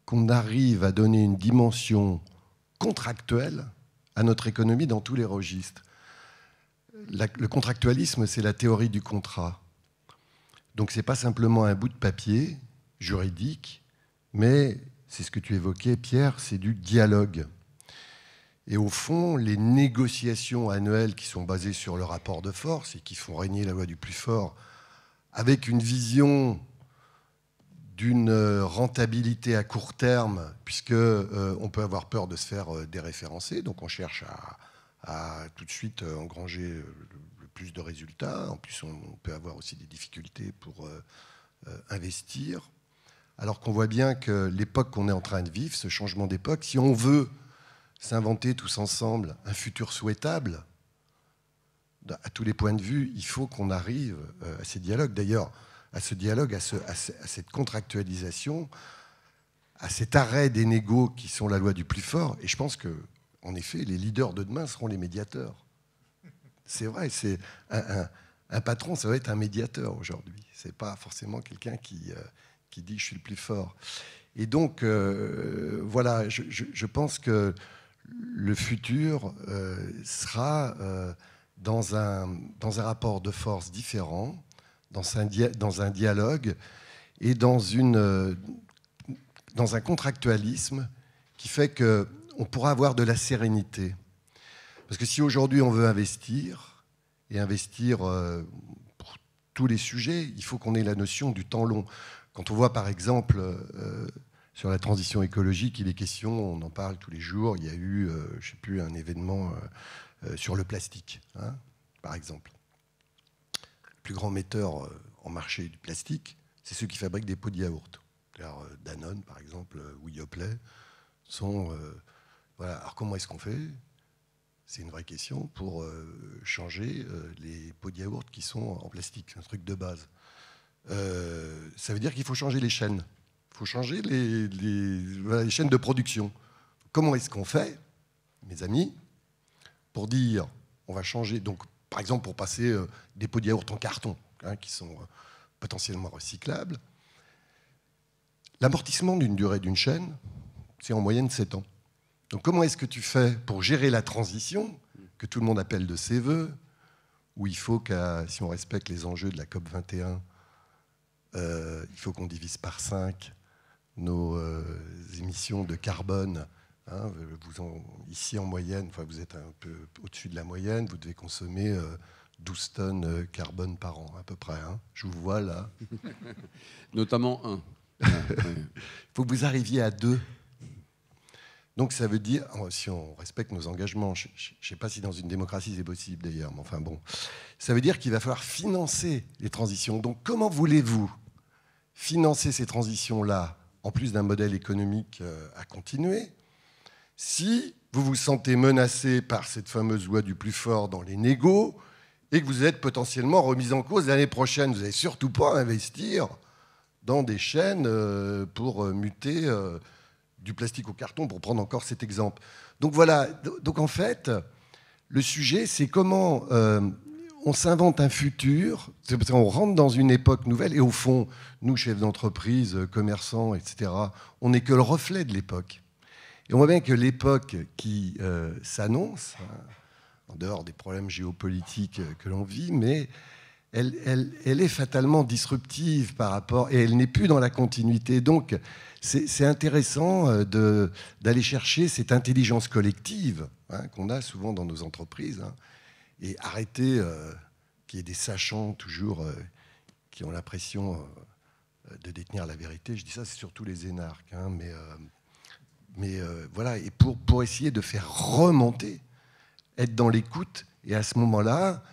Speaker 6: qu'on arrive à donner une dimension contractuelle à notre économie dans tous les registres. Le contractualisme, c'est la théorie du contrat. Donc ce n'est pas simplement un bout de papier juridique, mais c'est ce que tu évoquais, Pierre, c'est du dialogue. Et au fond, les négociations annuelles qui sont basées sur le rapport de force et qui font régner la loi du plus fort, avec une vision d'une rentabilité à court terme, puisqu'on peut avoir peur de se faire déréférencer, donc on cherche à tout de suite engranger le plus de résultats. En plus, on peut avoir aussi des difficultés pour investir. Alors qu'on voit bien que l'époque qu'on est en train de vivre, ce changement d'époque, si on veut s'inventer tous ensemble un futur souhaitable, à tous les points de vue, il faut qu'on arrive à ces dialogues. D'ailleurs, à ce dialogue, à cette contractualisation, à cet arrêt des négos qui sont la loi du plus fort. Et je pense que, en effet, les leaders de demain seront les médiateurs. C'est vrai, c'est un patron, ça va être un médiateur aujourd'hui. C'est pas forcément quelqu'un qui dit je suis le plus fort. Et donc, voilà, je pense que le futur sera dans un rapport de force différent, dans un dialogue et dans un contractualisme qui fait qu'on pourra avoir de la sérénité. Parce que si aujourd'hui on veut investir, et investir pour tous les sujets, il faut qu'on ait la notion du temps long. Quand on voit par exemple sur la transition écologique, il est question, on en parle tous les jours, il y a eu, je ne sais plus, un événement sur le plastique, hein, par exemple. Le plus grand metteur en marché du plastique, c'est ceux qui fabriquent des pots de yaourt. Alors, Danone, par exemple, ou Yoplait, sont... voilà. Alors comment est-ce qu'on fait ? C'est une vraie question pour changer les pots de yaourt qui sont en plastique, un truc de base. Ça veut dire qu'il faut changer les chaînes. Il faut changer les chaînes de production. Comment est-ce qu'on fait, mes amis, pour dire on va changer, donc par exemple pour passer des pots de yaourt en carton, hein, qui sont potentiellement recyclables. L'amortissement d'une durée d'une chaîne, c'est en moyenne 7 ans. Donc comment est-ce que tu fais pour gérer la transition, que tout le monde appelle de ses voeux, où il faut si on respecte les enjeux de la COP 21, il faut qu'on divise par 5 nos émissions de carbone. Hein, ici en moyenne, enfin, vous êtes un peu au-dessus de la moyenne, vous devez consommer 12 tonnes carbone par an à peu près. Hein. Je vous vois là.
Speaker 3: Notamment 1.
Speaker 6: Il faut que vous arriviez à 2. Donc ça veut dire, si on respecte nos engagements, je ne sais pas si dans une démocratie c'est possible d'ailleurs, mais enfin bon, ça veut dire qu'il va falloir financer les transitions. Donc comment voulez-vous financer ces transitions-là, en plus d'un modèle économique à continuer, si vous vous sentez menacé par cette fameuse loi du plus fort dans les négos et que vous êtes potentiellement remis en cause l'année prochaine? Vous n'allez surtout pas investir dans des chaînes pour muter du plastique au carton, pour prendre encore cet exemple. Donc voilà, donc en fait, le sujet, c'est comment on s'invente un futur, c'est parce qu'on rentre dans une époque nouvelle, et au fond, nous, chefs d'entreprise, commerçants, etc., on n'est que le reflet de l'époque. Et on voit bien que l'époque qui s'annonce, hein, en dehors des problèmes géopolitiques que l'on vit, mais elle est fatalement disruptive par rapport, et elle n'est plus dans la continuité. Donc, c'est intéressant d'aller chercher cette intelligence collective, hein, qu'on a souvent dans nos entreprises, hein, et arrêter qu'il y ait des sachants toujours qui ont l'impression de détenir la vérité. Je dis ça, c'est surtout les énarques, hein, mais voilà, et pour essayer de faire remonter, être dans l'écoute, et à ce moment-là,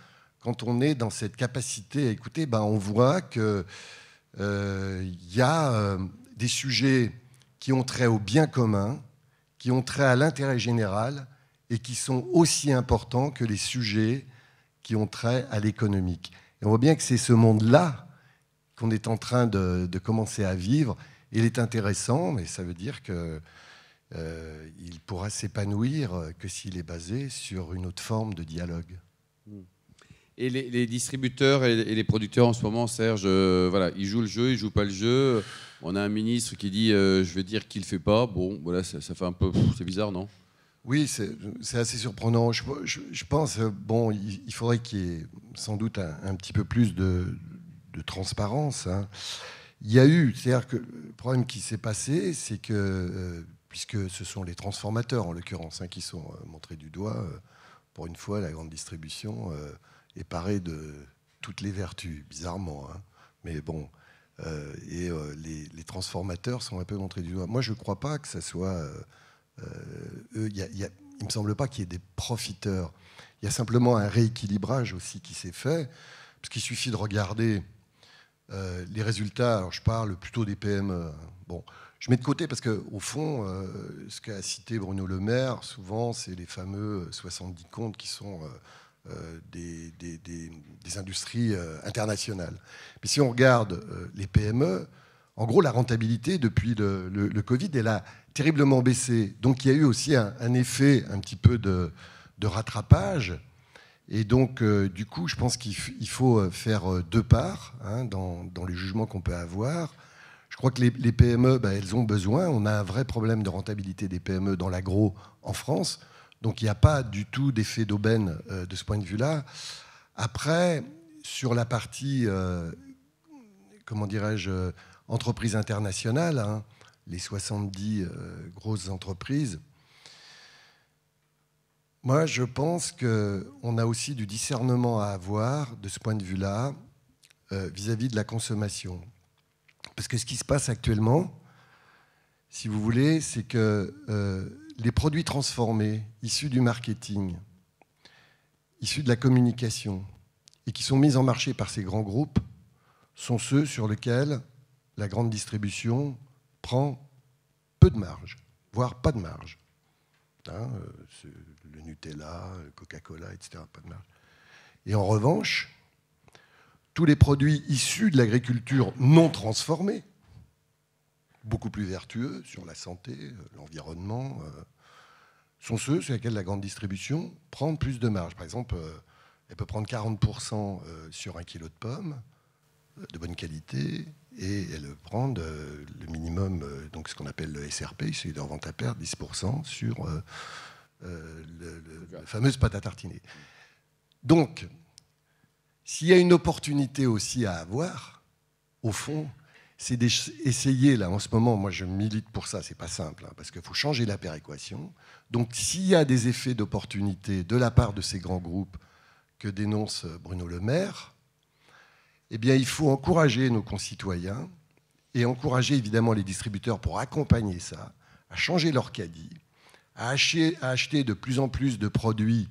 Speaker 6: quand on est dans cette capacité à écouter, ben on voit qu'il y a des sujets qui ont trait au bien commun, qui ont trait à l'intérêt général et qui sont aussi importants que les sujets qui ont trait à l'économique. Et on voit bien que c'est ce monde-là qu'on est en train de commencer à vivre. Il est intéressant, mais ça veut dire qu'il pourra s'épanouir que s'il est basé sur une autre forme de dialogue.
Speaker 3: Et les distributeurs et les producteurs en ce moment, Serge, voilà, ils jouent le jeu, ils jouent pas le jeu. On a un ministre qui dit je vais dire qu'il le fait pas. Bon, voilà, ça fait un peu, c'est bizarre, non?
Speaker 6: Oui, c'est assez surprenant. Je pense, bon, il faudrait qu'il y ait sans doute un petit peu plus de transparence. Hein. Il y a eu, c'est-à-dire que le problème qui s'est passé, c'est que puisque ce sont les transformateurs en l'occurrence, hein, qui sont montrés du doigt, pour une fois, la grande distribution est parée de toutes les vertus, bizarrement. Hein. Mais bon, les transformateurs sont un peu montrés du doigt. Moi, je ne crois pas que ça soit eux. Il ne me semble pas qu'il y ait des profiteurs. Il y a simplement un rééquilibrage aussi qui s'est fait, parce qu'il suffit de regarder les résultats. Alors, je parle plutôt des PME. Hein. Bon, je mets de côté parce qu'au fond, ce qu'a cité Bruno Le Maire, souvent, c'est les fameux 70 comptes qui sont des industries internationales. Mais si on regarde les PME, en gros, la rentabilité depuis le Covid, elle a terriblement baissé. Donc, il y a eu aussi un effet un petit peu de rattrapage. Et donc, du coup, je pense qu'il faut faire deux parts, hein, dans les jugements qu'on peut avoir. Je crois que les PME, elles ont besoin. On a un vrai problème de rentabilité des PME dans l'agro en France. Donc il n'y a pas du tout d'effet d'aubaine de ce point de vue-là. Après, sur la partie, comment dirais-je, entreprise internationale, hein, les 70 grosses entreprises, moi je pense qu'on a aussi du discernement à avoir de ce point de vue-là vis-à-vis de la consommation. Parce que ce qui se passe actuellement, si vous voulez, c'est que les produits transformés, issus du marketing, issus de la communication, et qui sont mis en marché par ces grands groupes, sont ceux sur lesquels la grande distribution prend peu de marge, voire pas de marge. Hein, le Nutella, le Coca-Cola, etc., pas de marge. Et en revanche, tous les produits issus de l'agriculture non transformée, beaucoup plus vertueux sur la santé, l'environnement, sont ceux sur lesquels la grande distribution prend plus de marge. Par exemple, elle peut prendre 40% sur 1 kilo de pommes de bonne qualité et elle prend le minimum, donc ce qu'on appelle le SRP, celui de revente à perte, 10% sur la fameuse pâte à tartiner. Donc, s'il y a une opportunité aussi à avoir, au fond, c'est d'essayer, là, en ce moment, moi je milite pour ça, c'est pas simple, hein, parce qu'il faut changer la péréquation. Donc s'il y a des effets d'opportunité de la part de ces grands groupes que dénonce Bruno Le Maire, eh bien il faut encourager nos concitoyens et encourager évidemment les distributeurs pour accompagner ça, à changer leur caddie, à acheter de plus en plus de produits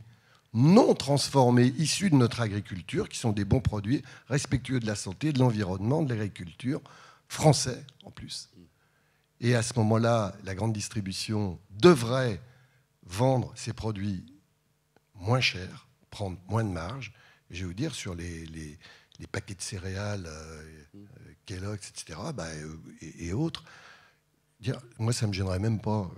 Speaker 6: non transformés, issus de notre agriculture, qui sont des bons produits, respectueux de la santé, de l'environnement, de l'agriculture, français en plus. Et à ce moment-là, la grande distribution devrait vendre ses produits moins chers, prendre moins de marge. Et je vais vous dire, sur les paquets de céréales, Kellogg's, etc., et autres, dire, moi, ça ne me gênerait même pas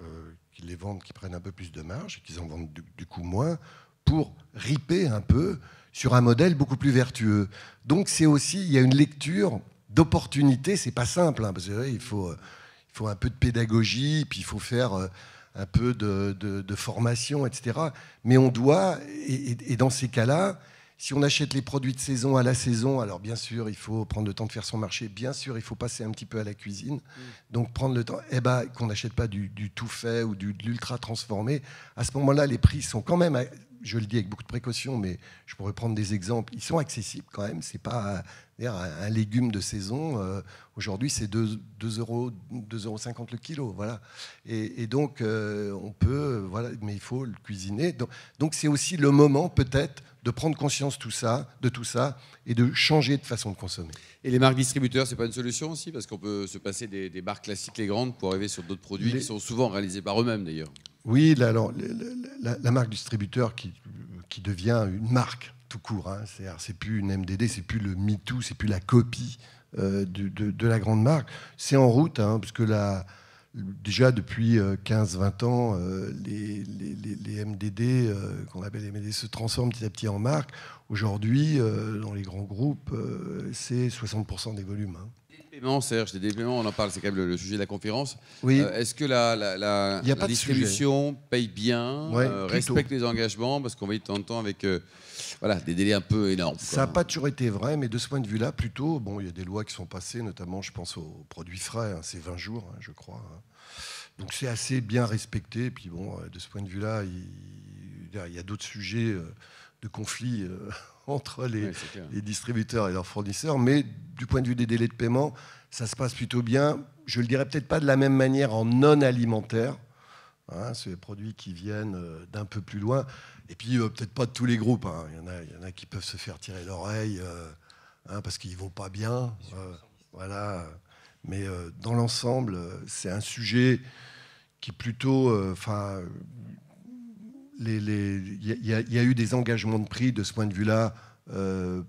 Speaker 6: qu'ils les vendent, qu'ils prennent un peu plus de marge, qu'ils en vendent du coup moins, pour riper un peu sur un modèle beaucoup plus vertueux. Donc c'est aussi, il y a une lecture d'opportunité, c'est pas simple, hein, parce que il faut un peu de pédagogie, puis il faut faire un peu de formation, etc. Mais on doit, et dans ces cas-là, si on achète les produits de saison à la saison, alors bien sûr, il faut prendre le temps de faire son marché, bien sûr, il faut passer un petit peu à la cuisine, donc prendre le temps, qu'on n'achète pas du tout fait ou de l'ultra transformé. À ce moment-là, les prix sont quand même, je le dis avec beaucoup de précaution, mais je pourrais prendre des exemples, ils sont accessibles quand même, c'est pas un légume de saison, aujourd'hui c'est 2,50 € le kilo, voilà. Et donc on peut, voilà, mais il faut le cuisiner. Donc c'est aussi le moment peut-être de prendre conscience de tout ça et de changer de façon de consommer.
Speaker 3: Et les marques distributeurs, c'est pas une solution aussi? Parce qu'on peut se passer des marques classiques, les grandes, pour arriver sur d'autres produits qui sont souvent réalisés par eux-mêmes d'ailleurs.
Speaker 6: Oui, alors, la marque distributeur qui devient une marque tout court, hein, c'est plus une MDD, c'est plus le MeToo, c'est plus la copie de la grande marque. C'est en route, hein, parce que déjà depuis 15-20 ans, les MDD, qu'on appelle les MDD, se transforment petit à petit en marque. Aujourd'hui, dans les grands groupes, c'est 60% des volumes. Hein.
Speaker 3: Paiement, Serge, les dépaiements, on en parle, c'est quand même le sujet de la conférence.
Speaker 6: Oui.
Speaker 3: Est-ce que la distribution paye bien, respecte les engagements? Parce qu'on va y de temps en temps avec des délais un peu énormes.
Speaker 6: Ça n'a pas toujours été vrai, mais de ce point de vue-là, plutôt, bon, il y a des lois qui sont passées, notamment, je pense aux produits frais, hein, c'est 20 jours, hein, je crois. Hein. Donc c'est assez bien respecté. Et puis bon, de ce point de vue-là, il y a d'autres sujets de conflit entre les distributeurs et leurs fournisseurs, mais du point de vue des délais de paiement, ça se passe plutôt bien. Je ne le dirais peut-être pas de la même manière en non alimentaire, hein, c'est des produits qui viennent d'un peu plus loin, et puis peut-être pas de tous les groupes, hein. Il y en a qui peuvent se faire tirer l'oreille parce qu'ils ne vont pas bien, voilà. Mais dans l'ensemble, c'est un sujet qui plutôt... il y a eu des engagements de prix de ce point de vue-là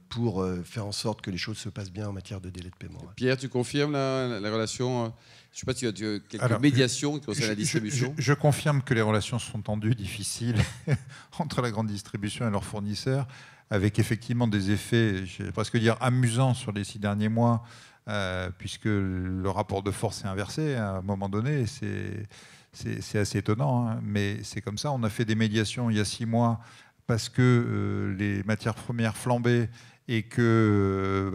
Speaker 6: pour faire en sorte que les choses se passent bien en matière de délai de paiement.
Speaker 3: Pierre, tu confirmes la relation? Je ne sais pas si tu as quelques médiations qui concernent la distribution.
Speaker 4: Je confirme que les relations sont tendues, difficiles, entre la grande distribution et leurs fournisseurs, avec effectivement des effets, je vais presque dire, amusants sur les 6 derniers mois, puisque le rapport de force est inversé à un moment donné. c'est assez étonnant, hein, mais c'est comme ça. On a fait des médiations il y a 6 mois parce que les matières premières flambaient et que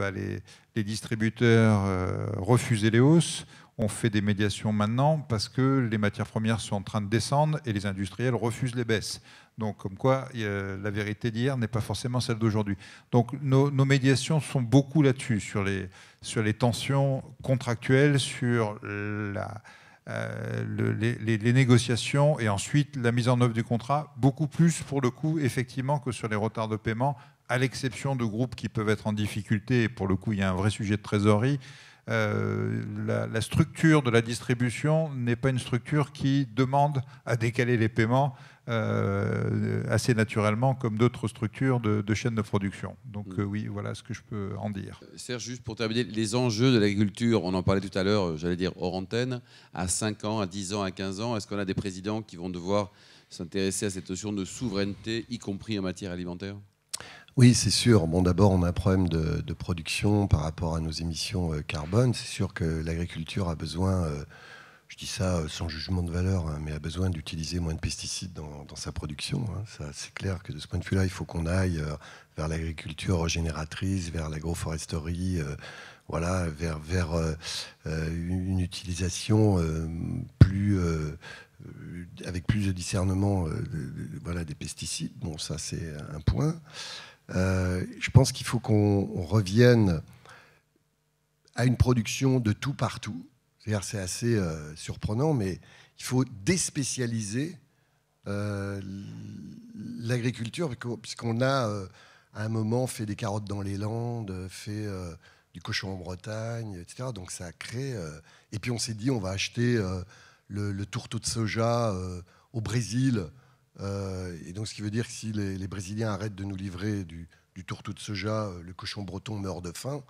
Speaker 4: les distributeurs refusaient les hausses. On fait des médiations maintenant parce que les matières premières sont en train de descendre et les industriels refusent les baisses. Donc, comme quoi, la vérité d'hier n'est pas forcément celle d'aujourd'hui. Donc, nos médiations sont beaucoup là-dessus, sur les tensions contractuelles, sur les négociations et ensuite la mise en œuvre du contrat, beaucoup plus pour le coup, effectivement, que sur les retards de paiement, à l'exception de groupes qui peuvent être en difficulté. Et pour le coup, il y a un vrai sujet de trésorerie. La structure de la distribution n'est pas une structure qui demande à décaler les paiements assez naturellement comme d'autres structures de chaînes de production. Donc oui, voilà ce que je peux en dire.
Speaker 3: Serge, juste pour terminer, les enjeux de l'agriculture, on en parlait tout à l'heure, j'allais dire hors antenne, à 5 ans, à 10 ans, à 15 ans, est-ce qu'on a des présidents qui vont devoir s'intéresser à cette notion de souveraineté, y compris en matière alimentaire ?
Speaker 6: Oui, c'est sûr. Bon, d'abord, on a un problème de production par rapport à nos émissions carbone. C'est sûr que l'agriculture a besoin, je dis ça sans jugement de valeur, hein, mais a besoin d'utiliser moins de pesticides dans sa production. Hein. Ça, c'est clair que de ce point de vue-là, il faut qu'on aille vers l'agriculture régénératrice, vers l'agroforesterie, voilà, vers une utilisation avec plus de discernement voilà, des pesticides. Bon, ça, c'est un point. Je pense qu'il faut qu'on revienne à une production de tout partout. C'est-à-dire, c'est assez surprenant, mais il faut déspécialiser l'agriculture, puisqu'on a à un moment fait des carottes dans les Landes, fait du cochon en Bretagne, etc. Donc ça crée... et puis on s'est dit, on va acheter le tourteau de soja au Brésil. Et donc, ce qui veut dire que si les Brésiliens arrêtent de nous livrer du tourteau de soja, le cochon breton meurt de faim.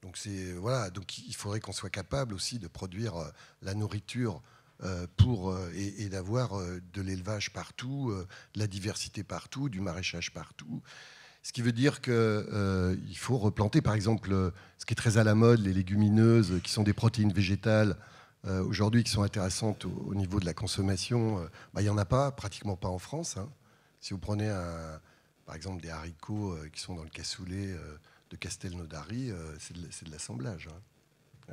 Speaker 6: Donc, voilà. Donc il faudrait qu'on soit capable aussi de produire la nourriture et d'avoir de l'élevage partout, de la diversité partout, du maraîchage partout. Ce qui veut dire qu'il faut replanter, par exemple, ce qui est très à la mode, les légumineuses, qui sont des protéines végétales, aujourd'hui, qui sont intéressantes au niveau de la consommation, il n'y en a pas, pratiquement pas en France. Hein. Si vous prenez, par exemple, des haricots qui sont dans le cassoulet de Castelnaudary, c'est de l'assemblage. Hein.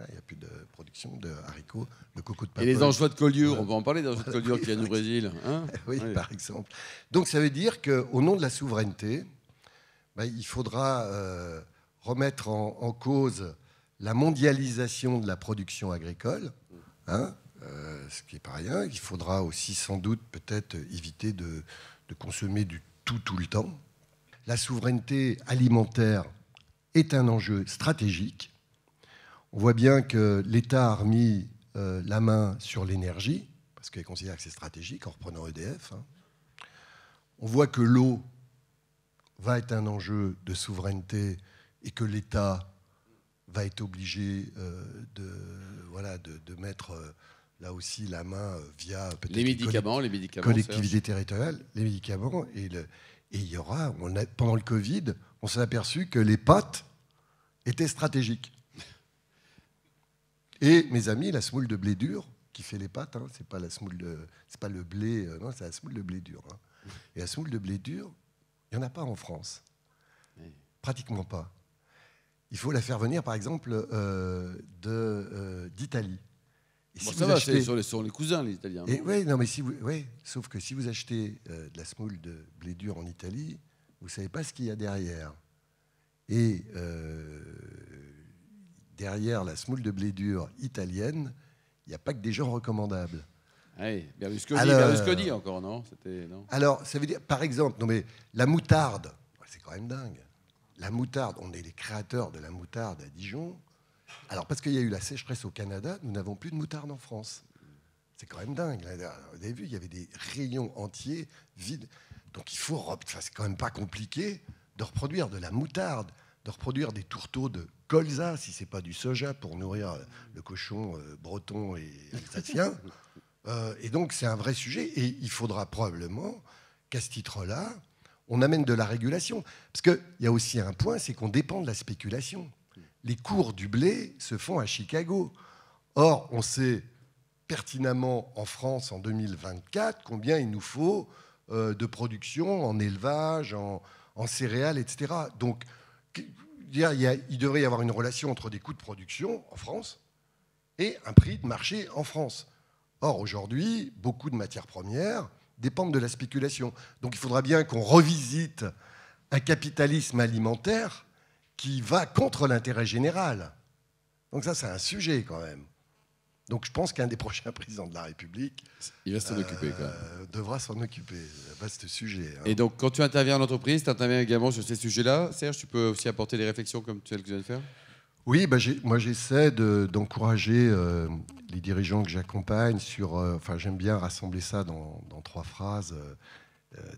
Speaker 6: Il n'y a plus de production de haricots, de coco de papote.
Speaker 3: Et les anchois de Collioure, on va en parler des anchois de Collioure qui viennent du Brésil. Hein,
Speaker 6: oui, par exemple. Donc ça veut dire qu'au nom de la souveraineté, il faudra remettre en cause la mondialisation de la production agricole, hein, ce qui n'est pas rien. Il faudra aussi sans doute peut-être éviter de consommer du tout le temps. La souveraineté alimentaire est un enjeu stratégique. On voit bien que l'État a remis la main sur l'énergie, parce qu'il considère que c'est stratégique, en reprenant EDF. Hein. On voit que l'eau va être un enjeu de souveraineté et que l'État va être obligé de mettre là aussi la main via peut-être
Speaker 3: les médicaments,
Speaker 6: collectivités territoriales, les médicaments. Et il y aura, pendant le Covid, on s'est aperçu que les pâtes étaient stratégiques. Et mes amis, la semoule de blé dur qui fait les pâtes, hein, c'est pas le blé, non, c'est la semoule de blé dur. Hein. Et la semoule de blé dur, il n'y en a pas en France. Pratiquement pas. Il faut la faire venir, par exemple, d'Italie. Et
Speaker 3: bon, si ça va, achetez... sont les cousins, les Italiens.
Speaker 6: Oui, non, mais sauf que si vous achetez de la semoule de blé dur en Italie, vous ne savez pas ce qu'il y a derrière. Et derrière la semoule de blé dur italienne, il n'y a pas que des gens recommandables.
Speaker 3: Oui, Berlusconi encore, non, non.
Speaker 6: Alors, ça veut dire, par exemple, non mais la moutarde, c'est quand même dingue. La moutarde, on est les créateurs de la moutarde à Dijon. Alors, parce qu'il y a eu la sécheresse au Canada, nous n'avons plus de moutarde en France. C'est quand même dingue. Vous avez vu, il y avait des rayons entiers vides. Donc, c'est quand même pas compliqué de reproduire de la moutarde, de reproduire des tourteaux de colza, si c'est pas du soja, pour nourrir le cochon breton et alsacien. Et donc, c'est un vrai sujet. Et il faudra probablement qu'à ce titre-là, on amène de la régulation. Parce qu'il y a aussi un point, c'est qu'on dépend de la spéculation. Les cours du blé se font à Chicago. Or, on sait pertinemment en France en 2024 combien il nous faut de production en élevage, en céréales, etc. Donc, il devrait y avoir une relation entre des coûts de production en France et un prix de marché en France. Or, aujourd'hui, beaucoup de matières premières dépendent de la spéculation. Donc, il faudra bien qu'on revisite un capitalisme alimentaire qui va contre l'intérêt général. Donc ça, c'est un sujet quand même. Donc je pense qu'un des prochains présidents de la République
Speaker 3: il va s'en occuper, quand même.
Speaker 6: Devra s'en occuper. Vaste sujet. Hein.
Speaker 3: Et donc, quand tu interviens en entreprise, tu interviens également sur ces sujets-là. Serge, tu peux aussi apporter des réflexions comme celles que tu viens de faire?
Speaker 6: Oui, moi j'essaie d'encourager les dirigeants que j'accompagne sur... Enfin, j'aime bien rassembler ça dans 3 phrases.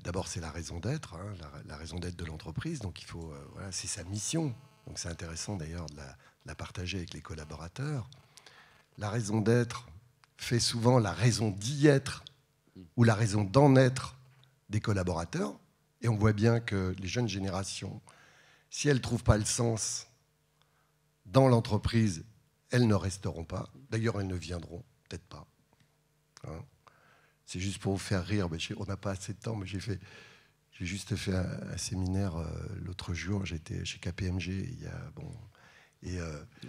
Speaker 6: D'abord, c'est la raison d'être, hein, la raison d'être de l'entreprise. Donc il faut... voilà, c'est sa mission. Donc c'est intéressant d'ailleurs de la partager avec les collaborateurs. La raison d'être fait souvent la raison d'y être ou la raison d'en être des collaborateurs. Et on voit bien que les jeunes générations, si elles ne trouvent pas le sens dans l'entreprise, elles ne resteront pas. D'ailleurs, elles ne viendront peut-être pas. Hein, c'est juste pour vous faire rire. Mais on n'a pas assez de temps, mais j'ai juste fait un séminaire l'autre jour. J'étais chez KPMG. Il y a... Bon,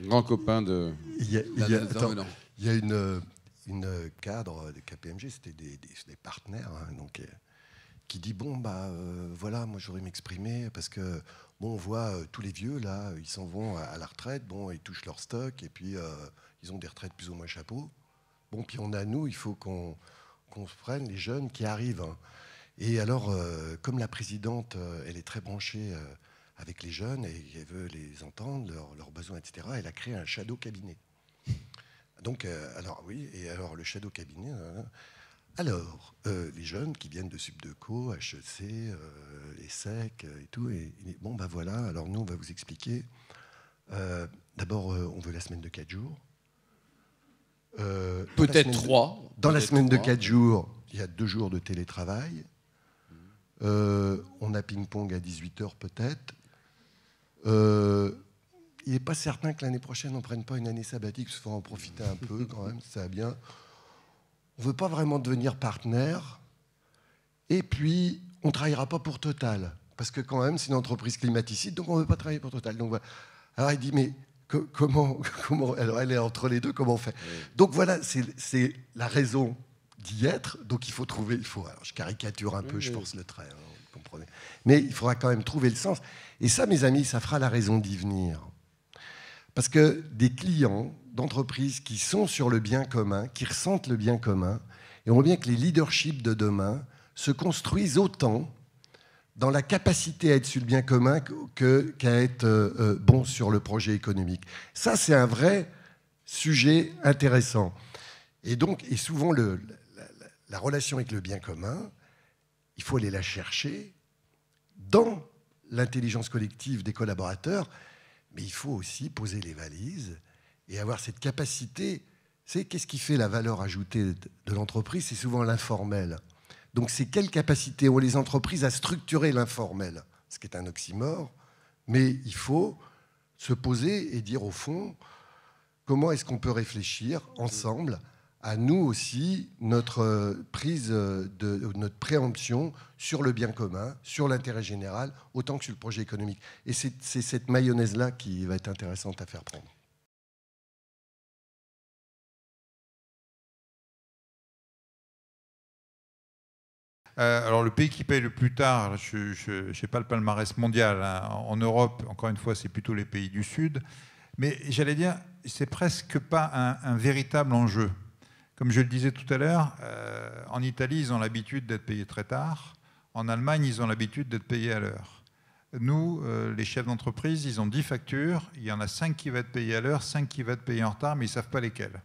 Speaker 3: grand copain de...
Speaker 6: Il y a une cadre de KPMG, c'était des partenaires, hein, donc, qui dit, voilà, moi j'aurais m'exprimer, parce que, bon, on voit tous les vieux, là, ils s'en vont à la retraite, bon, ils touchent leur stock, et puis ils ont des retraites plus ou moins chapeau. Bon, puis on a, nous, il faut qu'on se prenne les jeunes qui arrivent. Hein. Et alors, comme la présidente, elle est très branchée... avec les jeunes, et elle veut les entendre, leurs besoins, etc. Elle a créé un shadow cabinet. Donc, alors le shadow cabinet, alors, les jeunes qui viennent de Subdeco, HEC, ESSEC et tout, et bon, voilà, alors nous, on va vous expliquer. D'abord, on veut la semaine de 4 jours.
Speaker 3: Peut-être 3.
Speaker 6: Dans la semaine de 4 jours, il y a 2 jours de télétravail. On a ping-pong à 18h peut-être. Il n'est pas certain que l'année prochaine, on ne prenne pas une année sabbatique, il faut en profiter un peu quand même, ça va bien. On ne veut pas vraiment devenir partenaire. Et puis, on ne travaillera pas pour Total. Parce que quand même, c'est une entreprise climaticide, donc on ne veut pas travailler pour Total. Donc, voilà. Alors, il dit, mais comment alors, elle est entre les deux, comment on fait? Donc voilà, c'est la raison d'y être. Donc il faut trouver... alors, je caricature un peu, je force le trait, hein, vous comprenez. Mais il faudra quand même trouver le sens. Et ça, mes amis, ça fera la raison d'y venir. Parce que des clients d'entreprises qui sont sur le bien commun, qui ressentent le bien commun, et on voit bien que les leaderships de demain se construisent autant dans la capacité à être sur le bien commun qu'à être bon sur le projet économique. Ça, c'est un vrai sujet intéressant. Et donc, et souvent, la relation avec le bien commun, il faut aller la chercher dans l'intelligence collective des collaborateurs, mais il faut aussi poser les valises et avoir cette capacité. C'est qu'est-ce qui fait la valeur ajoutée de l'entreprise? C'est souvent l'informel. Donc c'est quelle capacité ont les entreprises à structurer l'informel? Ce qui est un oxymore, mais il faut se poser et dire au fond, comment est-ce qu'on peut réfléchir ensemble à nous aussi, notre prise notre préemption sur le bien commun, sur l'intérêt général, autant que sur le projet économique. Et c'est cette mayonnaise-là qui va être intéressante à faire prendre.
Speaker 4: Alors le pays qui paye le plus tard, je n'ai pas le palmarès mondial, hein. En Europe, encore une fois, c'est plutôt les pays du Sud. Mais j'allais dire, c'est presque pas un véritable enjeu. Comme je le disais tout à l'heure, en Italie, ils ont l'habitude d'être payés très tard. En Allemagne, ils ont l'habitude d'être payés à l'heure. Nous, les chefs d'entreprise, ils ont 10 factures. Il y en a 5 qui vont être payés à l'heure, 5 qui vont être payés en retard, mais ils ne savent pas lesquelles.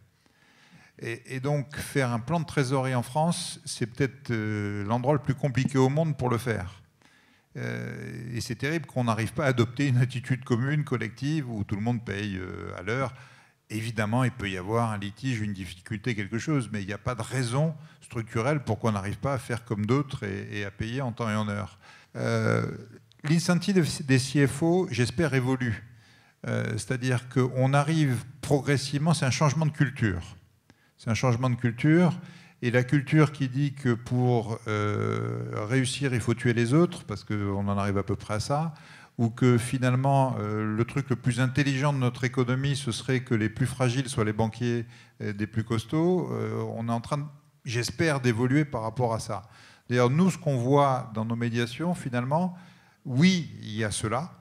Speaker 4: Et donc, faire un plan de trésorerie en France, c'est peut-être l'endroit le plus compliqué au monde pour le faire. Et c'est terrible qu'on n'arrive pas à adopter une attitude commune, collective, où tout le monde paye à l'heure. Évidemment, il peut y avoir un litige, une difficulté, quelque chose, mais il n'y a pas de raison structurelle pour qu'on n'arrive pas à faire comme d'autres et à payer en temps et en heure. L'incentive des CFO, j'espère, évolue. C'est-à-dire qu'on arrive progressivement, c'est un changement de culture. C'est un changement de culture. Et la culture qui dit que pour réussir, il faut tuer les autres, parce qu'on en arrive à peu près à ça, ou que finalement, le truc le plus intelligent de notre économie, ce serait que les plus fragiles soient les banquiers des plus costauds, on est en train, j'espère, d'évoluer par rapport à ça. D'ailleurs, nous, ce qu'on voit dans nos médiations, finalement, oui, il y a cela.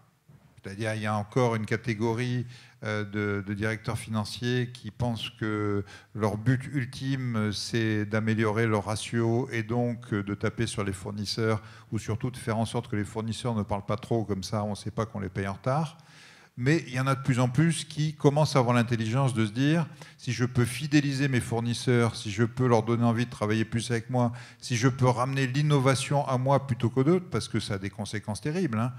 Speaker 4: C'est-à-dire il y a encore une catégorie de directeurs financiers qui pensent que leur but ultime, c'est d'améliorer leur ratio et donc de taper sur les fournisseurs ou surtout de faire en sorte que les fournisseurs ne parlent pas trop, comme ça on ne sait pas qu'on les paye en retard. Mais il y en a de plus en plus qui commencent à avoir l'intelligence de se dire si je peux fidéliser mes fournisseurs, si je peux leur donner envie de travailler plus avec moi, si je peux ramener l'innovation à moi plutôt qu'aux d'autres, parce que ça a des conséquences terribles.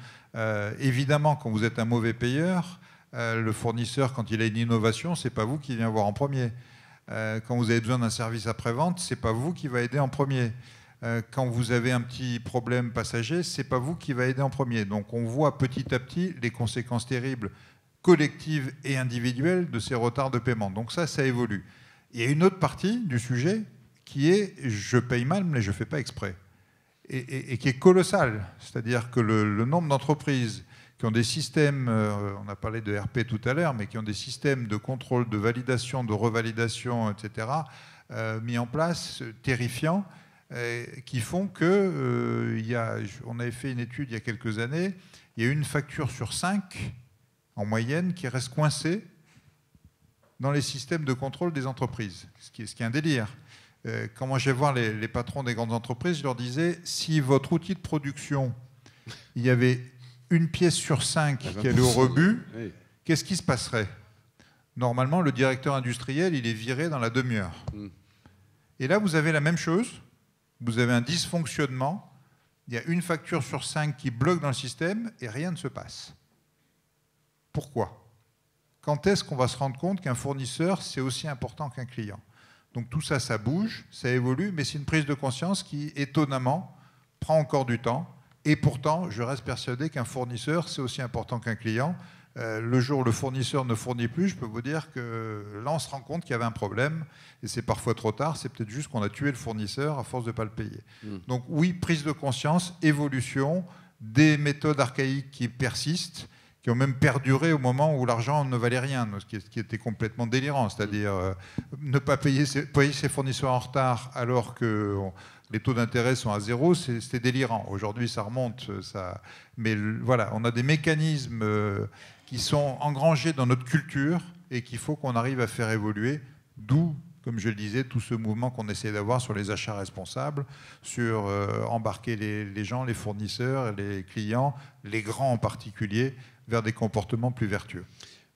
Speaker 4: Évidemment, quand vous êtes un mauvais payeur, le fournisseur, quand il a une innovation, ce n'est pas vous qui vient voir en premier. Quand vous avez besoin d'un service après-vente, ce n'est pas vous qui va aider en premier. Quand vous avez un petit problème passager, ce n'est pas vous qui va aider en premier. Donc on voit petit à petit les conséquences terribles collectives et individuelles de ces retards de paiement. Donc ça évolue. Il y a une autre partie du sujet qui est je paye mal, mais je ne fais pas exprès. Et qui est colossale. C'est-à-dire que le nombre d'entreprises qui ont des systèmes, on a parlé de RP tout à l'heure, mais qui ont des systèmes de contrôle, de validation, de revalidation, etc., mis en place, terrifiants, qui font que, on avait fait une étude il y a quelques années, il y a une facture sur 5, en moyenne, qui reste coincée dans les systèmes de contrôle des entreprises, ce qui est un délire. Quand moi je vais voir les patrons des grandes entreprises, je leur disais, si votre outil de production, il y avait une pièce sur 5 qui allait au rebut, oui, qu'est-ce qui se passerait? Normalement, le directeur industriel, il est viré dans la demi-heure. Et là, vous avez la même chose. Vous avez un dysfonctionnement. Il y a une facture sur 5 qui bloque dans le système et rien ne se passe. Pourquoi? Quand est-ce qu'on va se rendre compte qu'un fournisseur, c'est aussi important qu'un client? Donc tout ça, ça bouge, ça évolue, mais c'est une prise de conscience qui, étonnamment, prend encore du temps. Et pourtant, je reste persuadé qu'un fournisseur, c'est aussi important qu'un client. Le jour où le fournisseur ne fournit plus, je peux vous dire que là, on se rend compte qu'il y avait un problème. Et c'est parfois trop tard. C'est peut-être juste qu'on a tué le fournisseur à force de ne pas le payer. Donc oui, prise de conscience, évolution, des méthodes archaïques qui persistent, qui ont même perduré au moment où l'argent ne valait rien, ce qui était complètement délirant. C'est-à-dire ne pas payer ses fournisseurs en retard alors que... les taux d'intérêt sont à 0, c'était délirant. Aujourd'hui, ça remonte. Mais voilà, on a des mécanismes qui sont engrangés dans notre culture et qu'il faut qu'on arrive à faire évoluer, d'où, comme je le disais, tout ce mouvement qu'on essaie d'avoir sur les achats responsables, sur embarquer les gens, les fournisseurs, les clients, les grands en particulier, vers des comportements plus vertueux.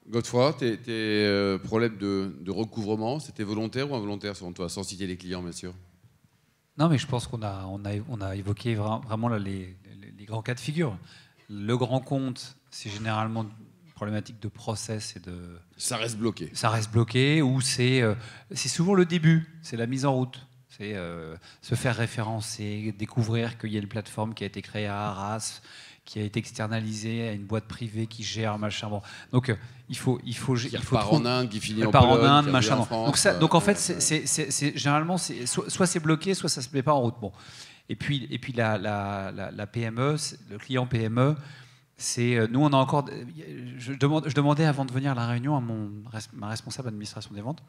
Speaker 3: Godefroy, tes problèmes de recouvrement, c'était volontaire ou involontaire selon toi, sans citer les clients, bien sûr?
Speaker 5: Non, mais je pense qu'on a évoqué vraiment là, les grands cas de figure. Le grand compte, c'est généralement une problématique de process et de...
Speaker 3: Ça reste bloqué.
Speaker 5: Ça reste bloqué, ou c'est souvent le début, c'est la mise en route. C'est se faire référencer, découvrir qu'il y a une plateforme qui a été créée à Arras, qui a été externalisée à une boîte privée qui gère machin. Bon. Donc il faut
Speaker 3: part en Inde, qui finit en
Speaker 5: part
Speaker 3: Pologne,
Speaker 5: en Inde,
Speaker 3: qui
Speaker 5: machin.
Speaker 3: en France,
Speaker 5: Donc en fait, généralement, soit c'est bloqué, soit ça se met pas en route. Bon. Et puis la PME, le client PME, c'est nous on a encore. Je demandais avant de venir à la réunion à ma responsable d'administration des ventes,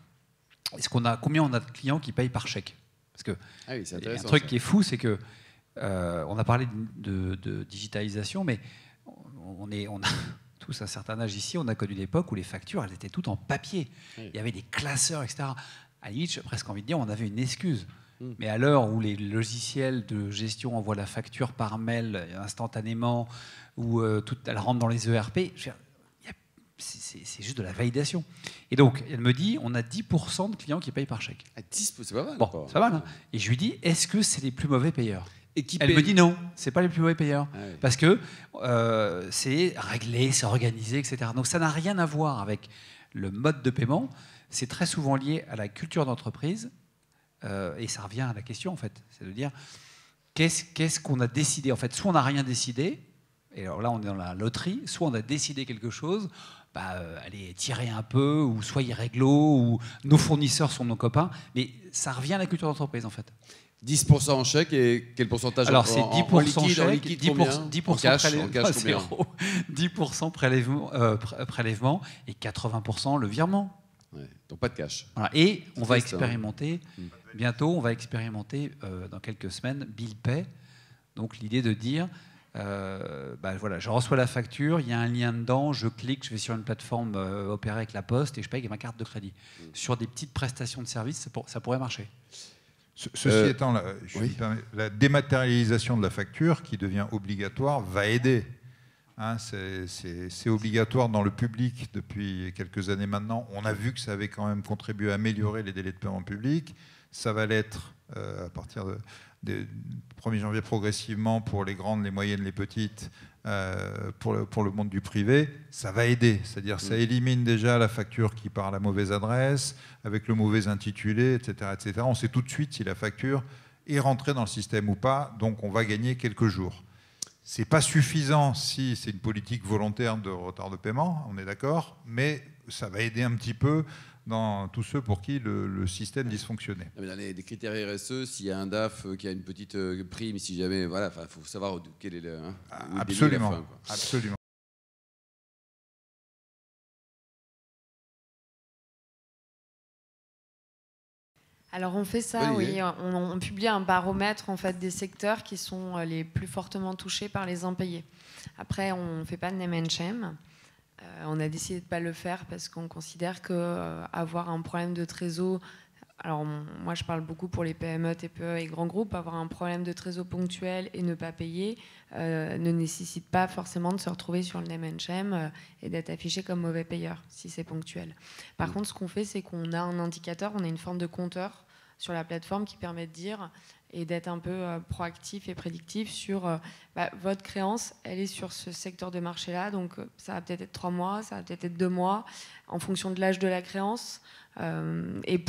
Speaker 5: combien on a de clients qui payent par chèque? Parce que un truc qui est fou, c'est que on a parlé de digitalisation, mais on a tous un certain âge ici, on a connu l'époque où les factures, elles étaient toutes en papier. Oui. Il y avait des classeurs, etc. À la limite, j'ai presque envie de dire, on avait une excuse. Mais à l'heure où les logiciels de gestion envoient la facture par mail instantanément, où elle rentre dans les ERP, c'est juste de la validation. Et donc, elle me dit, on a 10% de clients qui payent par chèque.
Speaker 3: 10%, c'est pas mal.
Speaker 5: Bon, c'est pas mal. Hein. Et je lui dis, est-ce que c'est les plus mauvais payeurs? Elle me dit non, c'est pas les plus mauvais payeurs. Ah oui. Parce que c'est réglé, c'est organisé, etc. Donc ça n'a rien à voir avec le mode de paiement. C'est très souvent lié à la culture d'entreprise. Et ça revient à la question, en fait. C'est de dire, qu'est-ce qu'on a décidé? En fait, soit on n'a rien décidé, et alors là, on est dans la loterie, soit on a décidé quelque chose, allez, tirez un peu, ou soyez réglo, ou nos fournisseurs sont nos copains. Mais ça revient à la culture d'entreprise, en fait.
Speaker 3: 10% en chèque et quel pourcentage
Speaker 5: Alors, c'est 10%
Speaker 3: en liquide,
Speaker 5: chèque,
Speaker 3: liquide
Speaker 5: 10%
Speaker 3: en cash,
Speaker 5: prélèvement,
Speaker 3: combien
Speaker 5: 10% prélèvement et 80% le virement.
Speaker 3: Ouais, donc pas de cash.
Speaker 5: Voilà. Et on va
Speaker 3: triste,
Speaker 5: expérimenter, bientôt, on va expérimenter dans quelques semaines, Bill Pay. Donc l'idée de dire, voilà, je reçois la facture, il y a un lien dedans, je clique, je vais sur une plateforme opérée avec la Poste et je paye avec ma carte de crédit. Sur des petites prestations de services, ça pourrait marcher.
Speaker 4: Ceci étant, la dématérialisation de la facture qui devient obligatoire va aider. Hein, c'est obligatoire dans le public depuis quelques années maintenant. On a vu que ça avait quand même contribué à améliorer les délais de paiement public. Ça va l'être à partir du 1er janvier progressivement pour les grandes, les moyennes, les petites, pour le monde du privé. Ça va aider. C'est-à-dire ça élimine déjà la facture qui part à la mauvaise adresse, avec le mauvais intitulé, etc., etc. On sait tout de suite si la facture est rentrée dans le système ou pas, donc on va gagner quelques jours. Ce n'est pas suffisant si c'est une politique volontaire de retard de paiement, on est d'accord, mais ça va aider un petit peu dans tous ceux pour qui le système dysfonctionnait.
Speaker 3: Dans les critères RSE, s'il y a un DAF qui a une petite prime, si jamais, voilà, il faut savoir quel est le...
Speaker 4: Absolument,
Speaker 3: la fin, quoi.
Speaker 4: Absolument.
Speaker 2: Alors on fait ça, oui. On publie un baromètre en fait des secteurs qui sont les plus fortement touchés par les impayés. Après, on ne fait pas de name and shame. On a décidé de ne pas le faire parce qu'on considère qu'avoir un problème de trésor, alors moi je parle beaucoup pour les PME, TPE et grands groupes, avoir un problème de trésor ponctuel et ne pas payer ne nécessite pas forcément de se retrouver sur le name and shame et d'être affiché comme mauvais payeur si c'est ponctuel. Par contre, ce qu'on fait, c'est qu'on a un indicateur, on a une forme de compteur sur la plateforme qui permet de dire et d'être un peu proactif et prédictif sur votre créance, elle est sur ce secteur de marché-là, donc ça va peut-être être 3 mois, ça va peut-être être 2 mois, en fonction de l'âge de la créance. Et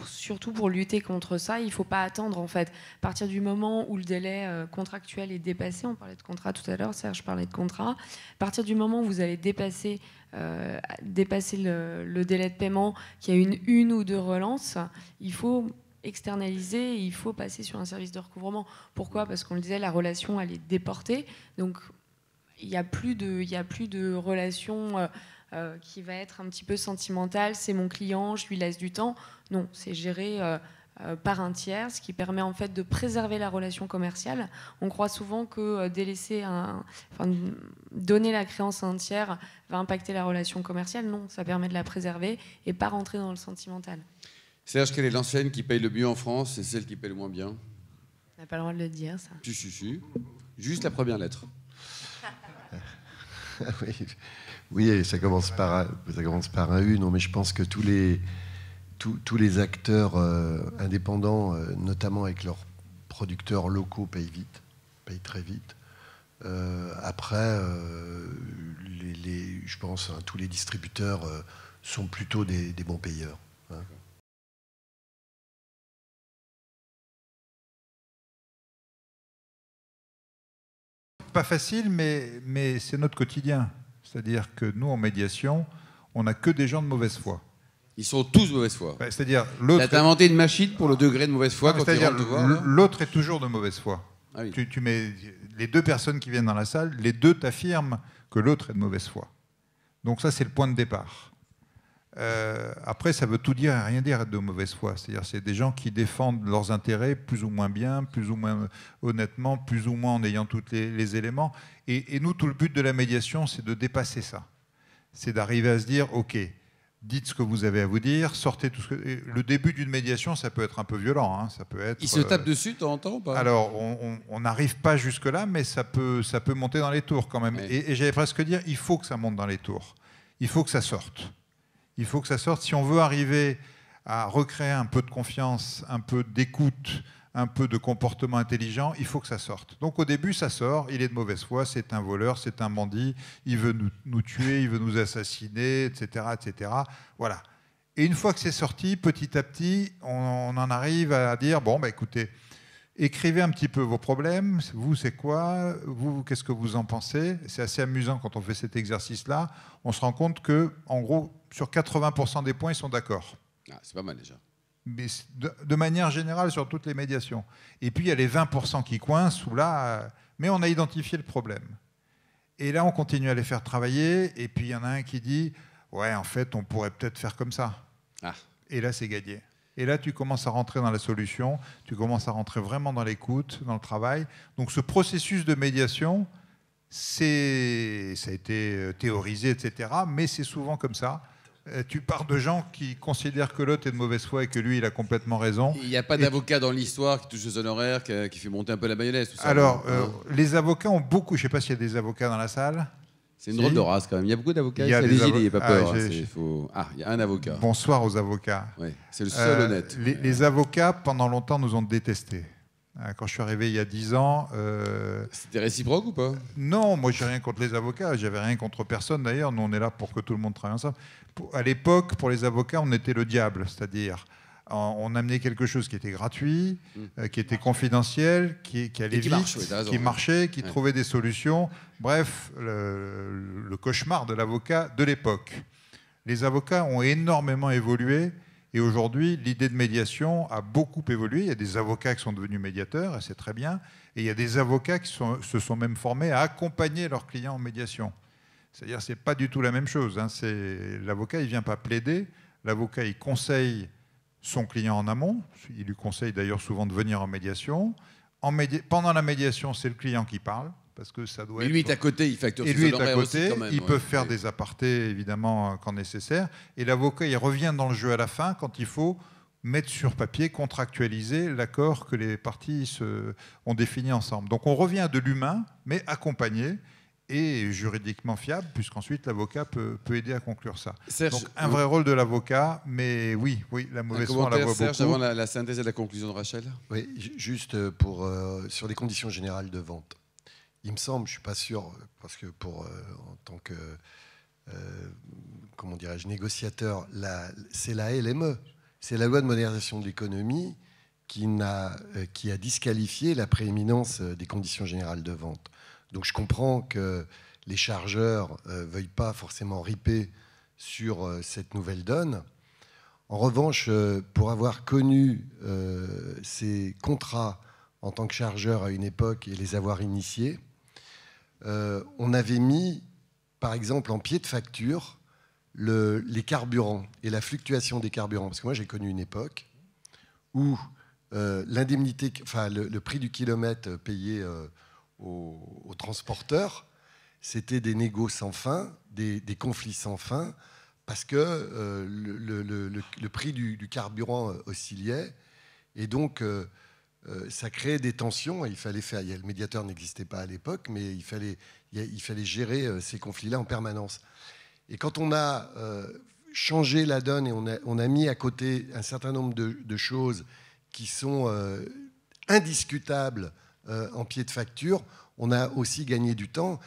Speaker 2: surtout pour lutter contre ça, il ne faut pas attendre en fait. À partir du moment où le délai contractuel est dépassé, on parlait de contrat tout à l'heure, Serge parlait de contrat, à partir du moment où vous allez dépasser le délai de paiement, qu'il y a une ou deux relances, il faut externaliser, il faut passer sur un service de recouvrement. Pourquoi ? Parce qu'on le disait, la relation elle est déportée, donc il n'y a plus de relation qui va être un petit peu sentimentale, c'est mon client, je lui laisse du temps. Non, c'est géré par un tiers, ce qui permet en fait de préserver la relation commerciale. On croit souvent que donner la créance à un tiers va impacter la relation commerciale. Non, ça permet de la préserver et pas rentrer dans le sentimental.
Speaker 3: Serge, quelle est l'enseigne qui paye le mieux en France et celle qui paye le moins bien ?
Speaker 2: On n'a pas le droit de le dire, ça.
Speaker 3: Si. Juste la première lettre.
Speaker 6: Oui, ça commence par un U. Non, mais je pense que tous les acteurs indépendants, notamment avec leurs producteurs locaux, payent très vite. Après, je pense tous les distributeurs sont plutôt des bons payeurs. Hein.
Speaker 4: Pas facile, mais c'est notre quotidien. C'est-à-dire que nous, en médiation, on n'a que des gens de mauvaise foi.
Speaker 3: Ils sont tous de mauvaise foi.
Speaker 4: Ouais, c'est-à-dire l'autre.
Speaker 3: T'as inventé une machine pour le degré de mauvaise foi quand tu rentres te voir.
Speaker 4: L'autre est toujours de mauvaise foi.
Speaker 3: Ah oui.
Speaker 4: Tu mets les deux personnes qui viennent dans la salle, les deux t'affirment que l'autre est de mauvaise foi. Donc ça, c'est le point de départ. Après, ça veut tout dire et rien dire être de mauvaise foi. C'est-à-dire, c'est des gens qui défendent leurs intérêts plus ou moins bien, plus ou moins honnêtement, plus ou moins en ayant tous les éléments. Et nous, tout le but de la médiation, c'est de dépasser ça. C'est d'arriver à se dire, OK, dites ce que vous avez à vous dire, sortez tout ce que... Le début d'une médiation, ça peut être un peu violent. Hein. Ça peut être,
Speaker 3: ils se tapent dessus de temps en temps ou pas ?
Speaker 4: Alors, on n'arrive pas jusque-là, mais ça peut monter dans les tours quand même.
Speaker 3: Oui.
Speaker 4: Et j'allais presque dire, il faut que ça monte dans les tours. Il faut que ça sorte. Il faut que ça sorte. Si on veut arriver à recréer un peu de confiance, un peu d'écoute, un peu de comportement intelligent, il faut que ça sorte. Donc au début, ça sort, il est de mauvaise foi, c'est un voleur, c'est un bandit, il veut nous tuer, il veut nous assassiner, etc., etc. Voilà. Et une fois que c'est sorti, petit à petit, on en arrive à dire, bon, bah, écoutez, Écrivez un petit peu vos problèmes. Vous, c'est quoi? Vous, qu'est-ce que vous en pensez? C'est assez amusant quand on fait cet exercice-là. On se rend compte que, en gros, sur 80% des points, ils sont d'accord.
Speaker 3: Ah, c'est pas mal déjà.
Speaker 4: Mais de manière générale sur toutes les médiations. Et puis il y a les 20% qui coincent, où là, mais on a identifié le problème. Et là, on continue à les faire travailler, et puis il y en a un qui dit, ouais, en fait, on pourrait peut-être faire comme ça.
Speaker 3: Ah.
Speaker 4: Et là, c'est gagné. Et là, tu commences à rentrer dans la solution, tu commences à rentrer vraiment dans l'écoute, dans le travail. Donc ce processus de médiation, ça a été théorisé, etc., mais c'est souvent comme ça. Tu pars de gens qui considèrent que l'autre est de mauvaise foi et que lui, il a complètement raison.
Speaker 3: Il n'y a pas d'avocat dans l'histoire qui touche aux honoraires, qui fait monter un peu la mayonnaise, tout ça.
Speaker 4: Alors, les avocats ont beaucoup... Je ne sais pas s'il y a des avocats dans la salle.
Speaker 3: C'est une drôle de race quand même. Il y a beaucoup d'avocats.
Speaker 4: Il y a des
Speaker 3: Allez-y, n'ayez pas peur.
Speaker 4: Ah,
Speaker 3: il y a un avocat.
Speaker 4: Bonsoir aux avocats.
Speaker 3: Ouais, c'est le seul honnête.
Speaker 4: Les avocats, pendant longtemps, nous ont détestés. Quand je suis arrivé il y a 10 ans...
Speaker 3: C'était réciproque ou pas?
Speaker 4: Non, moi, je n'ai rien contre les avocats. Je n'avais rien contre personne, d'ailleurs. Nous, on est là pour que tout le monde travaille ensemble. À l'époque, pour les avocats, on était le diable. C'est-à-dire, on amenait quelque chose qui était gratuit, qui était confidentiel, qui allait vite, qui marchait, qui trouvait des solutions. Bref, le cauchemar de l'avocat de l'époque. Les avocats ont énormément évolué. Et aujourd'hui, l'idée de médiation a beaucoup évolué. Il y a des avocats qui sont devenus médiateurs, et c'est très bien. Et il y a des avocats qui se sont même formés à accompagner leurs clients en médiation. C'est-à-dire que ce n'est pas du tout la même chose. L'avocat, il ne vient pas plaider. L'avocat, il conseille son client en amont. Il lui conseille d'ailleurs souvent de venir en médiation. Pendant la médiation, c'est le client qui parle. Parce que ça doit
Speaker 3: et lui est à côté, il facture
Speaker 4: ses honoraires aussi quand même. Ils peuvent faire
Speaker 3: ouais.
Speaker 4: des apartés, évidemment, quand nécessaire. Et l'avocat, il revient dans le jeu à la fin quand il faut mettre sur papier, contractualiser l'accord que les parties ont défini ensemble. Donc on revient à de l'humain, mais accompagné et juridiquement fiable, puisqu'ensuite l'avocat peut aider à conclure ça.
Speaker 6: Serge,
Speaker 4: donc un vrai rôle de l'avocat, mais oui, la mauvaise foi, on la voit
Speaker 3: Serge,
Speaker 4: beaucoup.
Speaker 3: avant la synthèse et la conclusion de Rachel.
Speaker 6: Oui, juste sur les conditions générales de vente. Il me semble, je ne suis pas sûr, parce que en tant que comment dirais-je, négociateur, c'est la LME, c'est la loi de modernisation de l'économie qui a disqualifié la prééminence des conditions générales de vente. Donc je comprends que les chargeurs ne veuillent pas forcément riper sur cette nouvelle donne. En revanche, pour avoir connu ces contrats en tant que chargeur à une époque et les avoir initiés, on avait mis, par exemple, en pied de facture les carburants et la fluctuation des carburants. Parce que moi, j'ai connu une époque où l'indemnité, enfin le prix du kilomètre payé aux transporteurs, c'était des négos sans fin, des conflits sans fin, parce que le prix du carburant oscillait. Et donc, ça créait des tensions. Il fallait faire. Le médiateur n'existait pas à l'époque, mais il fallait gérer ces conflits-là en permanence. Et quand on a changé la donne et on a mis à côté un certain nombre de choses qui sont indiscutables en pied de facture, on a aussi gagné du temps.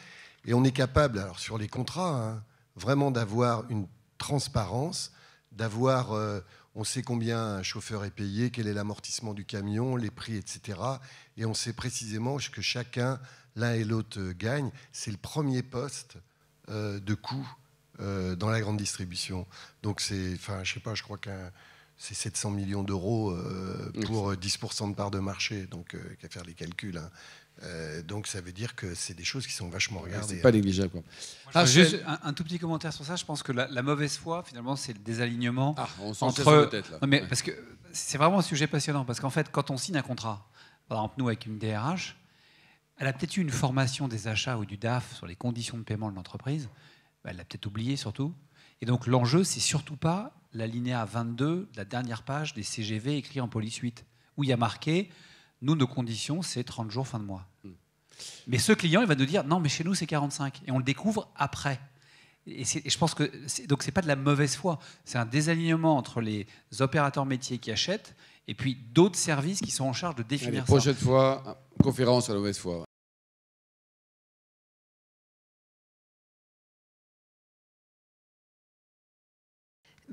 Speaker 6: Et on est capable, alors sur les contrats, vraiment d'avoir une transparence, d'avoir... on sait combien un chauffeur est payé, quel est l'amortissement du camion, les prix, etc. Et on sait précisément que chacun, l'un et l'autre, gagne. C'est le premier poste de coût dans la grande distribution. Donc c'est, je sais pas, je crois que c'est 700 millions d'euros pour 10% de part de marché. Donc qu'à faire les calculs. Donc ça veut dire que c'est des choses qui sont vachement regardées.
Speaker 3: C'est pas négligeable, quoi.
Speaker 5: Juste un tout petit commentaire sur ça. Je pense que la mauvaise foi, finalement, c'est le désalignement
Speaker 3: on s'en
Speaker 5: entre...
Speaker 3: tête, là.
Speaker 5: Non, mais parce que c'est vraiment un sujet passionnant. Parce qu'en fait, quand on signe un contrat, par exemple, nous, avec une DRH, elle a peut-être eu une formation des achats ou du DAF sur les conditions de paiement de l'entreprise. Elle l'a peut-être oublié, surtout. Et donc, l'enjeu, c'est surtout pas l'alinéa 22, la dernière page des CGV écrits en police 8, où il y a marqué... Nous, nos conditions, c'est 30 jours fin de mois. Mais ce client, il va nous dire, non, mais chez nous, c'est 45. Et on le découvre après. Et je pense que donc c'est pas de la mauvaise foi. C'est un désalignement entre les opérateurs métiers qui achètent et puis d'autres services qui sont en charge de définir ça.
Speaker 3: Prochaine fois, conférence sur la mauvaise foi.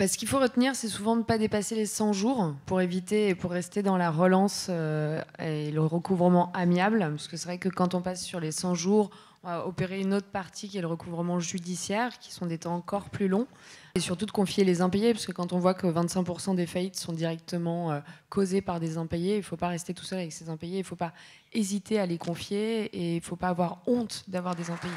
Speaker 2: Ce qu'il faut retenir, c'est souvent de ne pas dépasser les 100 jours pour éviter et pour rester dans la relance et le recouvrement amiable. Parce que c'est vrai que quand on passe sur les 100 jours, on va opérer une autre partie qui est le recouvrement judiciaire, qui sont des temps encore plus longs. Et surtout de confier les impayés, parce que quand on voit que 25% des faillites sont directement causées par des impayés, il ne faut pas rester tout seul avec ces impayés, il ne faut pas hésiter à les confier et il ne faut pas avoir honte d'avoir des impayés.